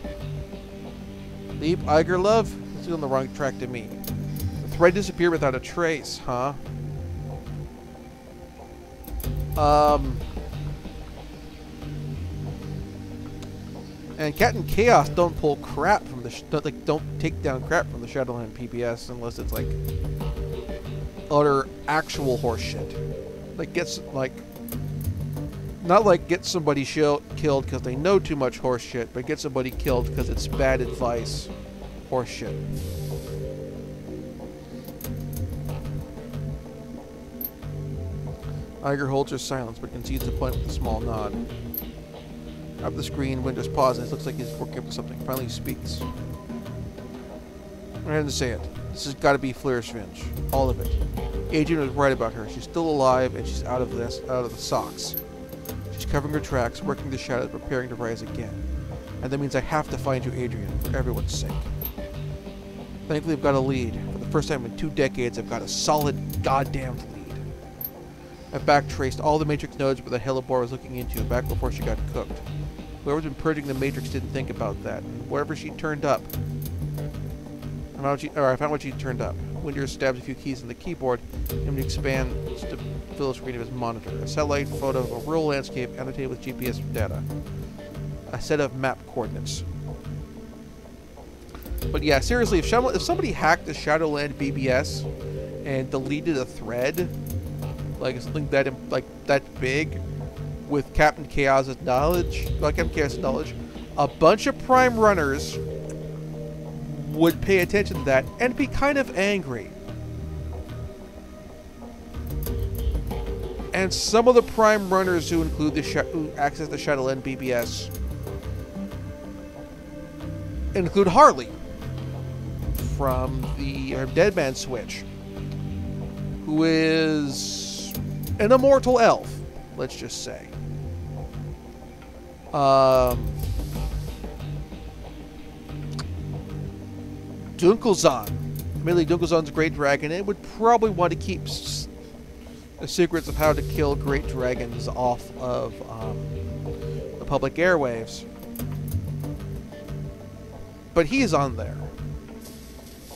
S1: Leap, Iger love? It's on the wrong track to me. The thread disappeared without a trace, huh? And Cat and Chaos don't pull crap from the don't take down crap from the Shadowrun PBS unless it's like utter actual horseshit. Like not like get somebody killed because they know too much horseshit, but get somebody killed because it's bad advice horseshit. Iger holds her silence, but concedes the point with a small nod. Up the screen, Winters pauses. It looks like he's working up to something. Finally, he speaks. I had to say it. This has got to be Fleur's Finch. All of it. Adrian was right about her. She's still alive, and she's out of the socks. She's covering her tracks, working the shadows, preparing to rise again. And that means I have to find you, Adrian, for everyone's sake. Thankfully, I've got a lead. For the first time in 2 decades, I've got a solid goddamn lead. I've backtraced all the Matrix nodes where the Hellebore was looking into back before she got cooked. Whoever's been purging the Matrix didn't think about that. And wherever she turned up, I found what she turned up. Winters stabs a few keys in the keyboard and expands to fill the screen of his monitor. A satellite photo of a rural landscape annotated with GPS data. A set of map coordinates. But yeah, seriously, if somebody hacked the Shadowland BBS and deleted a thread, like something that big, with Captain Chaos's knowledge, a bunch of Prime runners would pay attention to that and be kind of angry. And some of the Prime runners who who access the Shadowland BBS include Harley from the Deadman Switch, who is an immortal elf, let's just say. Dunkelzahn. Admittedly, Dunkelzahn's a great dragon, and would probably want to keep the secrets of how to kill great dragons off of the public airwaves. But he's on there.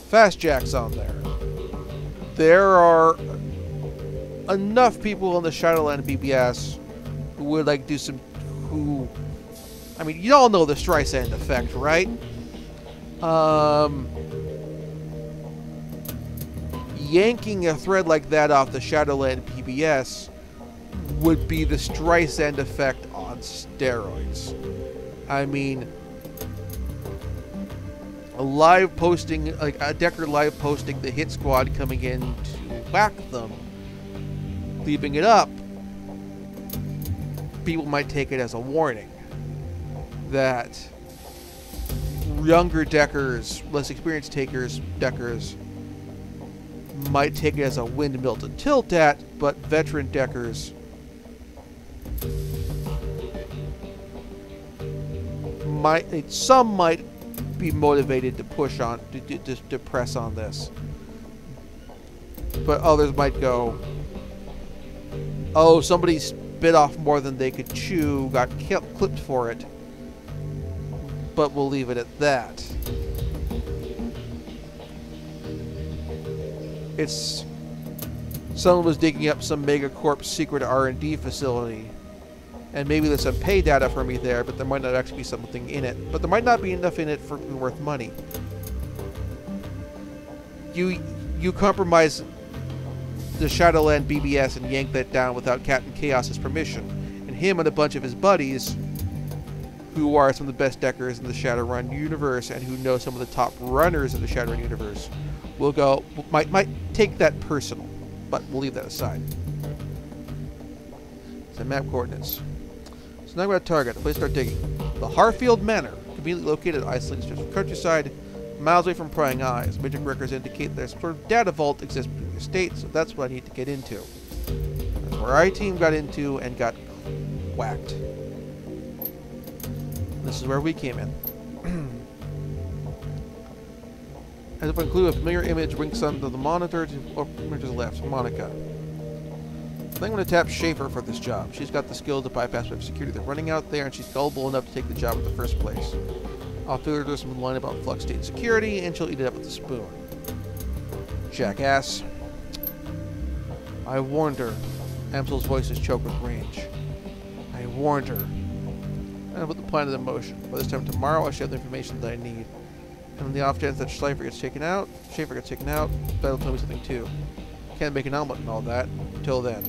S1: Fast Jack's on there. There are enough people on the Shadowland BBS who would like do some... I mean, you all know the Streisand effect, right? Yanking a thread like that off the Shadowland PBS would be the Streisand effect on steroids. I mean, a Decker live posting the hit squad coming in to whack them Leaving it up, people might take it as a warning that younger deckers, less experienced deckers, might take it as a windmill to tilt at, but veteran deckers might be motivated to push on, to press on this. But others might go, oh, somebody bit off more than they could chew, got clipped for it, but we'll leave it at that. Someone was digging up some Megacorp's secret R&D facility, and maybe there's some pay data for me there, but there might not actually be something in it. But there might not be enough in it for worth money. You compromise the Shadowland BBS and yank that down without Captain Chaos's permission, and him and a bunch of his buddies, who are some of the best deckers in the Shadowrun universe and who know some of the top runners in the Shadowrun universe, might take that personal, but we'll leave that aside. So map coordinates. So now I'm going to target. The place to start digging. The Harfield Manor, conveniently located at isolated strips of countryside, miles away from prying eyes. Major records indicate there's some sort of data vault exists between the estates, so that's what I need to get into. That's where our team got into and got whacked. This is where we came in. As if I include a familiar image, winks onto the monitor to the left. Monica. I think I'm going to tap Schaefer for this job. She's got the skill to bypass web security. They're running out there, and she's gullible enough to take the job in the first place. I'll figure there's some line about flux state security, and she'll eat it up with a spoon. Jackass. I warned her. Amsel's voice is choked with rage. I warned her. And I put the plan into motion. By this time tomorrow, I should have the information that I need. And on the off chance that Schaefer gets taken out, that'll tell me something too. Can't make an omelet and all that. Until then.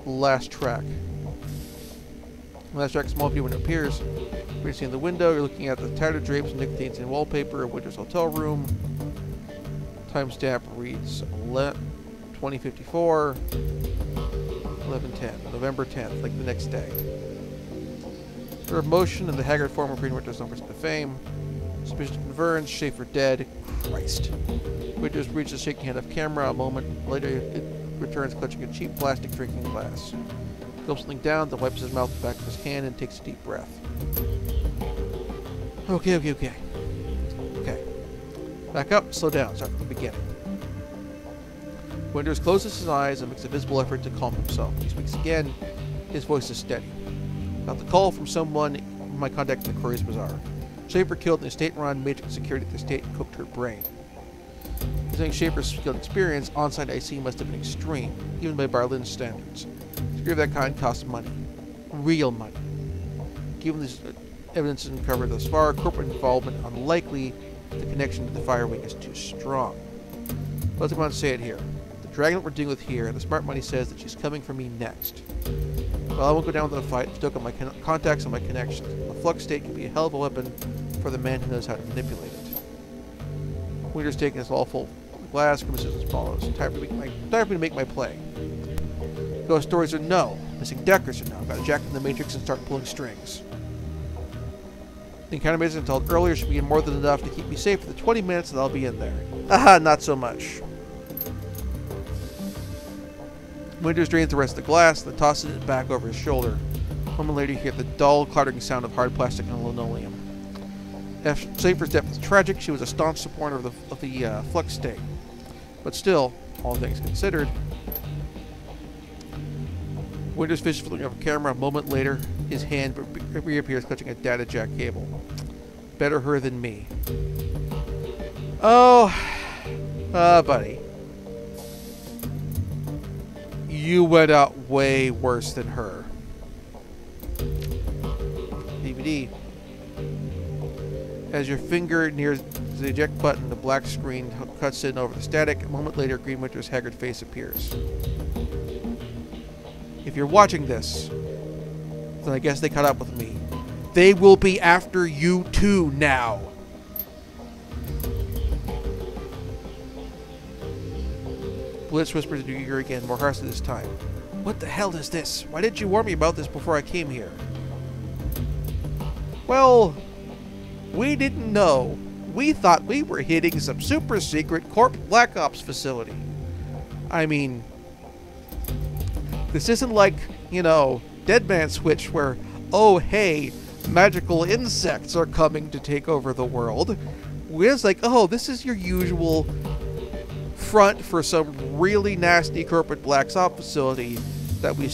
S1: Last track. Last track, small view when it appears. You're seeing the window, you're looking at the tattered drapes and nicotines and wallpaper of Winter's hotel room. Timestamp reads 2054, 11:10, November 10th, like the next day. Her motion and the haggard form of Green Winter's numbers to fame. Suspicion confirms, Schaefer dead. Christ. Winters reaches the shaking hand of camera. A moment later, it returns clutching a cheap plastic drinking glass. Gulps something down, then wipes his mouth with the back of his hand and takes a deep breath. Okay. Back up, slow down, start from the beginning. Winters closes his eyes and makes a visible effort to calm himself. He speaks again. His voice is steady. Got the call from someone my contact in the Courier's Bazaar. Schaefer killed an estate-run matrix security at the estate and cooked her brain. Considering Schaefer's skill and experience, on-site IC must have been extreme, even by Berlin's standards. Security of that kind costs money. Real money. Given this evidence uncovered thus far, corporate involvement unlikely. The connection to the Fire Wing is too strong. Let's come on and say it here. The dragon we're dealing with here, the smart money says that she's coming for me next. Well, I won't go down with the fight. Still got my contacts and my connections. The flux state can be a hell of a weapon for the man who knows how to manipulate it. Winter's taking his lawful glass, grimaces as follows. Time for me to make my play. Ghost stories are no. Missing deckers are no. Gotta jack in the matrix and start pulling strings. The countermeasures installed earlier should be more than enough to keep me safe for the 20 minutes that I'll be in there. Aha, not so much. Winters drains the rest of the glass, then tosses it back over his shoulder. A moment later, you hear the dull, clattering sound of hard plastic and linoleum. If Schaefer's death was tragic, she was a staunch supporter of the flux state. But still, all things considered, Winters fishes for the camera. A moment later, his hand reappears clutching a data jack cable. Better her than me. Oh, buddy. You went out way worse than her. DVD. As your finger nears the eject button, the black screen cuts in over the static. A moment later, Green Winter's haggard face appears. If you're watching this, then I guess they caught up with me. They will be after you too now. Blitz whispers into your ear again, more harshly this time. What the hell is this? Why didn't you warn me about this before I came here? Well, we didn't know. We thought we were hitting some super secret Corp Black Ops facility. I mean, this isn't like, you know, Dead Man Switch where, oh hey, magical insects are coming to take over the world. It's like, oh, this is your usual front for some really nasty corporate Black Ops facility that we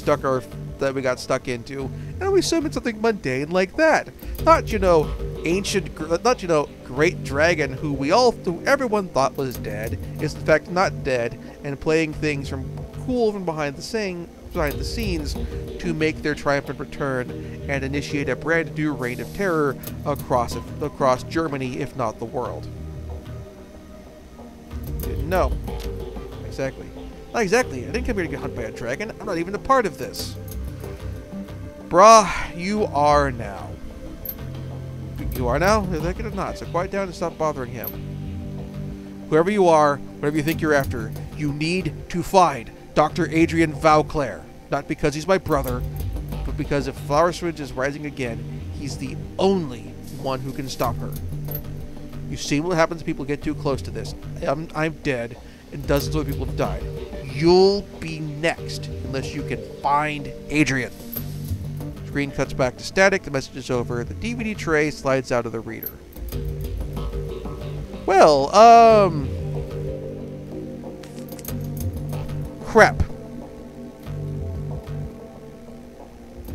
S1: got stuck into, and we assume it's something mundane like that. Not, you know, great dragon who everyone thought was dead is in fact not dead and playing things from behind the scenes to make their triumphant return and initiate a brand new reign of terror across Germany, if not the world. Didn't know. Exactly. Not exactly. I didn't come here to get hunted by a dragon. I'm not even a part of this. Brah, you are now. You are now? Like it or not. So quiet down and stop bothering him. Whoever you are, whatever you think you're after, you need to find Dr. Adrian Vauclair. Not because he's my brother, but because if Flower Switch is rising again, he's the only one who can stop her. You've seen what happens when people get too close to this. I'm dead, and dozens of other people have died. You'll be next, unless you can find Adrian. Screen cuts back to static, the message is over, the DVD tray slides out of the reader. Well, crap.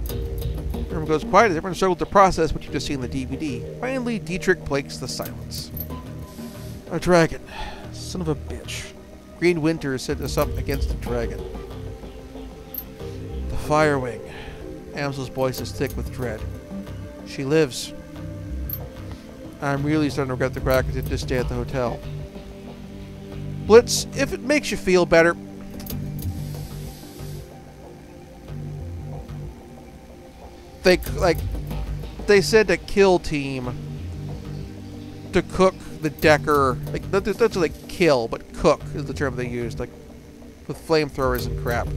S1: The room goes quiet as everyone struggles to process what you've just seen in the DVD. Finally, Dietrich breaks the silence. A dragon. Son of a bitch. Green Winter set us up against the dragon. The Firewing. Amsel's voice is thick with dread. She lives. I'm really starting to regret the crack I did to stay at the hotel. Blitz, if it makes you feel better... They said to kill team to cook the Decker, like not to like kill, but cook is the term they used, like with flamethrowers and crap.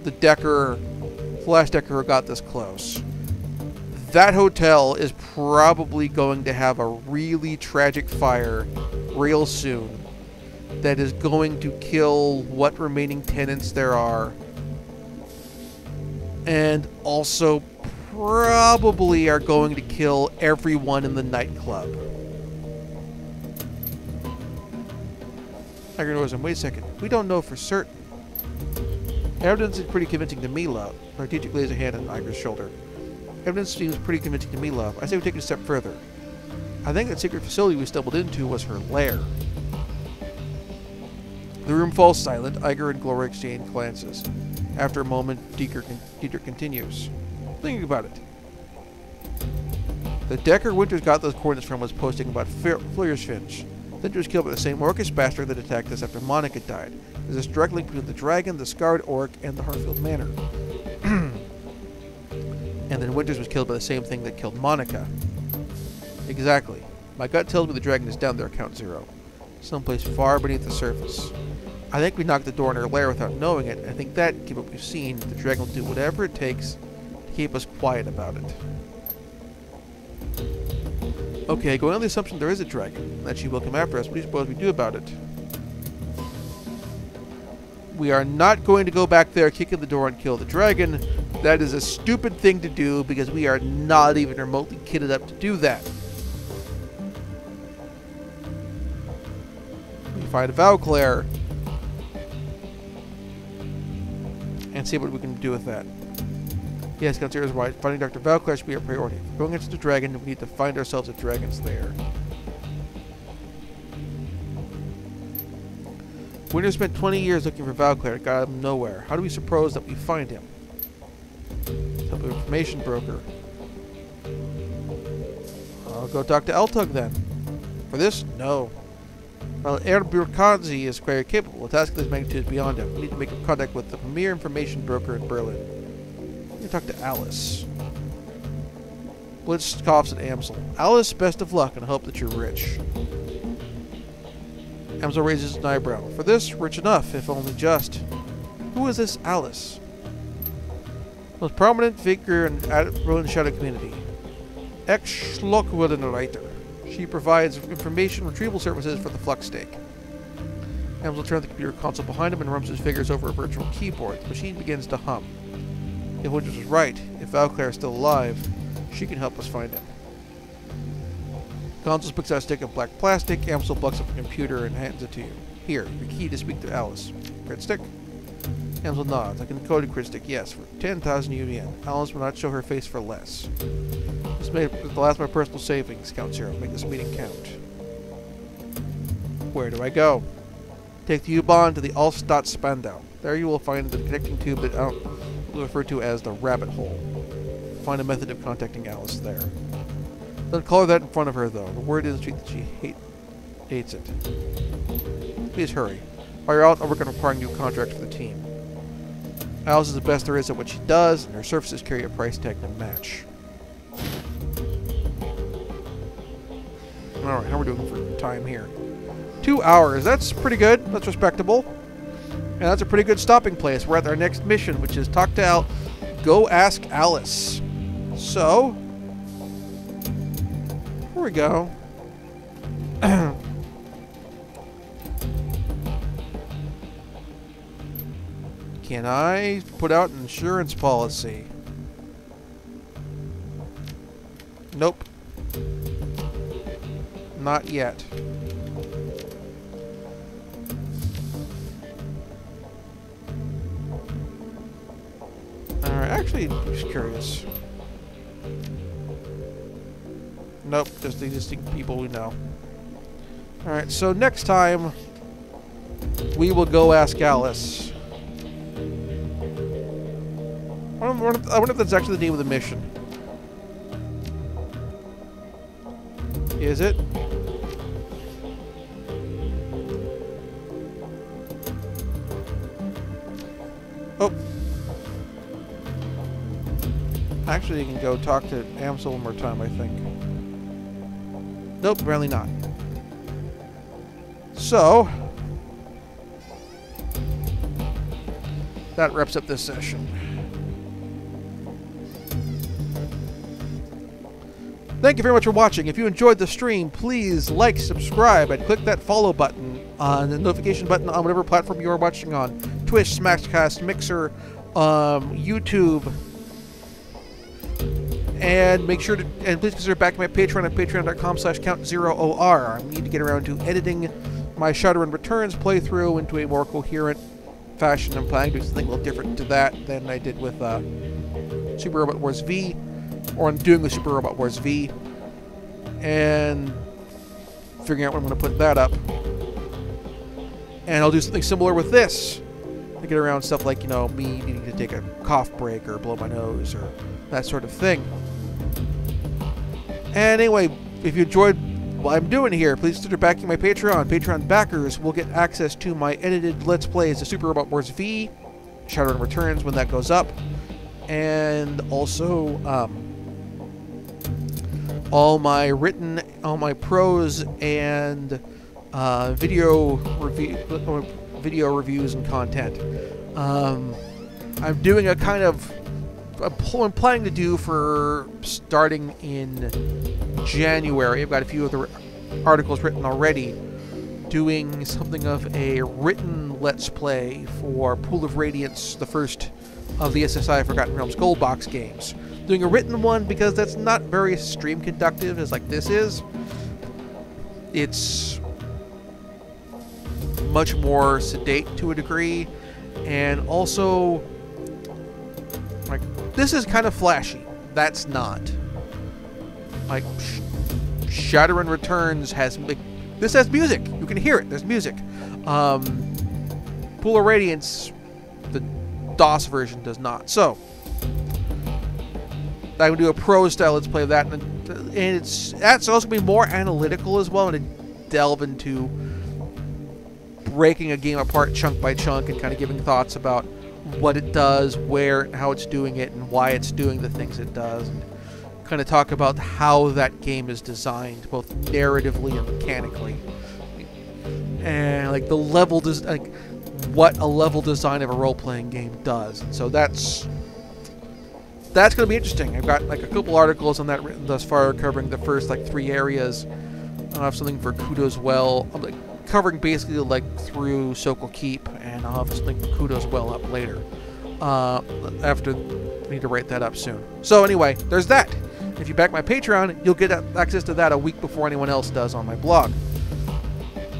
S1: The last Decker who got this close. That hotel is probably going to have a really tragic fire real soon that is going to kill what remaining tenants there are. And also probably are going to kill everyone in the nightclub. Iger knows him. Wait a second. We don't know for certain. Evidence is pretty convincing to me, love. Strategic lays a hand on Iger's shoulder. Evidence seems pretty convincing to me, love. I say we take it a step further. I think that secret facility we stumbled into was her lair. The room falls silent. Iger and Gloria exchange glances. After a moment, Dietrich continues. Thinking about it. The Decker Winters got those coordinates from was posting about Fleursfinch. Winter was killed by the same orcish bastard that attacked us after Monica died. There's a direct link between the dragon, the scarred orc, and the Hartfield Manor. And then Winters was killed by the same thing that killed Monica. Exactly. My gut tells me the dragon is down there at Count Zero. Someplace far beneath the surface. I think we knocked the door in her lair without knowing it. I think that, given what we've seen, the dragon will do whatever it takes to keep us quiet about it. Okay, going on the assumption there is a dragon, and that she will come after us, what do you suppose we do about it? We are not going to go back there, kick in the door, and kill the dragon. That is a stupid thing to do, because we are not even remotely kitted up to do that. We find Vauclair and see what we can do with that. Yes, Councilor is right. Finding Dr. Vauclair should be our priority. If we're going against the dragon, we need to find ourselves a dragon's lair. Winter spent 20 years looking for Vauclair, got him nowhere. How do we suppose that we find him? Help an information broker. I'll go talk to Eltug then. For this? No. While Burkanzi is very capable, a task of this magnitude is beyond him. We need to make contact with the premier information broker in Berlin. Talk to Alice. Blitz coughs at Amsel. Alice, best of luck and I hope that you're rich. Amsel raises an eyebrow. For this, rich enough, if only just. Who is this Alice? Most prominent figure in Roland Shadow community. Ex-Schlockwildenreiter. She provides information retrieval services for the Flux stake. Amsel turns the computer console behind him and rums his fingers over a virtual keyboard. The machine begins to hum. If Winters was right, if Valclair is still alive, she can help us find him. Console picks out a stick of black plastic. Amsel bucks up the computer and hands it to you. Here, your key to speak to Alice. Crit stick? Amsel nods. I can code a crit stick, yes, for 10,000 UVN. Alice will not show her face for less. This made the last of my personal savings. Count 0. Make this meeting count. Where do I go? Take the U-Bahn to the Altstadt Spandau. There you will find the connecting tube that I will refer to as the rabbit hole. Find a method of contacting Alice there. Don't call her that in front of her, though. The word is that she hates it. Please hurry. While you're out, I'll work on acquiring new contracts for the team. Alice is the best there is at what she does, and her services carry a price tag to match. Alright, how are we doing for time here? 2 hours. That's pretty good. That's respectable. And that's a pretty good stopping place. We're at our next mission, which is talk to Al. Go ask Alice. So, here we go. Can I put out an insurance policy? Nope. Not yet. Alright, actually, I'm just curious. Nope, just existing people we know. Alright, so next time, we will go ask Alice. I wonder if that's actually the name of the mission. Is it? Oh. Actually, you can go talk to Amsel one more time, I think. Nope, apparently not. So, that wraps up this session. Thank you very much for watching. If you enjoyed the stream, please like, subscribe, and click that follow button on the notification button on whatever platform you are watching on. Twitch, Smashcast, Mixer, YouTube. And make sure to, and please consider backing my Patreon at patreon.com/count0or. I need to get around to editing my Shadowrun Returns playthrough into a more coherent fashion. I'm planning to do something a little different to that than I did with Super Robot Wars V. Or I'm doing the Super Robot Wars V. And figuring out when I'm going to put that up. And I'll do something similar with this. To get around stuff like, you know, me needing to take a cough break or blow my nose or that sort of thing. And anyway, if you enjoyed what I'm doing here, please consider backing my Patreon. Patreon backers will get access to my edited Let's Plays of Super Robot Wars V, Shadowrun Returns when that goes up, and also all my prose and video reviews and content. I'm doing a kind of I'm planning to do for starting in January. I've got a few other articles written already, doing something of a written Let's Play for Pool of Radiance, the first of the SSI Forgotten Realms Gold Box games. Doing a written one because that's not very stream conductive as like this is. It's much more sedate to a degree, and also like this is kind of flashy. That's not. Like Shadowrun Returns has this has music. You can hear it. There's music. Pool of Radiance, the DOS version, does not. So I would do a pro style Let's Play of that, and that's also going to be more analytical as well, and to delve into breaking a game apart chunk by chunk and kind of giving thoughts about what it does, where, and how it's doing it, and why it's doing the things it does, and kind of talk about how that game is designed, both narratively and mechanically. and like the level like what a level design of a role-playing game does. And so that's going to be interesting. I've got like a couple articles on that written thus far, covering the first like 3 areas. I'll have something for Kudo's Well. I'm like covering basically like through Sokol Keep, and I'll have something for Kudo's Well up later. After I need to write that up soon. So anyway, there's that. If you back my Patreon, you'll get access to that a week before anyone else does on my blog.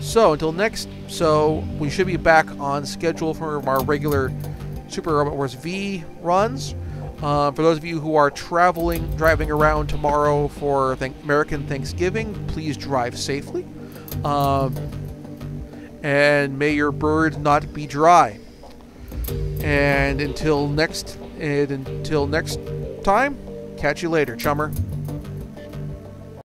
S1: So until next, we should be back on schedule for our regular Super Robot Wars V runs. For those of you who are driving around tomorrow for American Thanksgiving, please drive safely. And may your bird not be dry. And until next time, catch you later, chummer.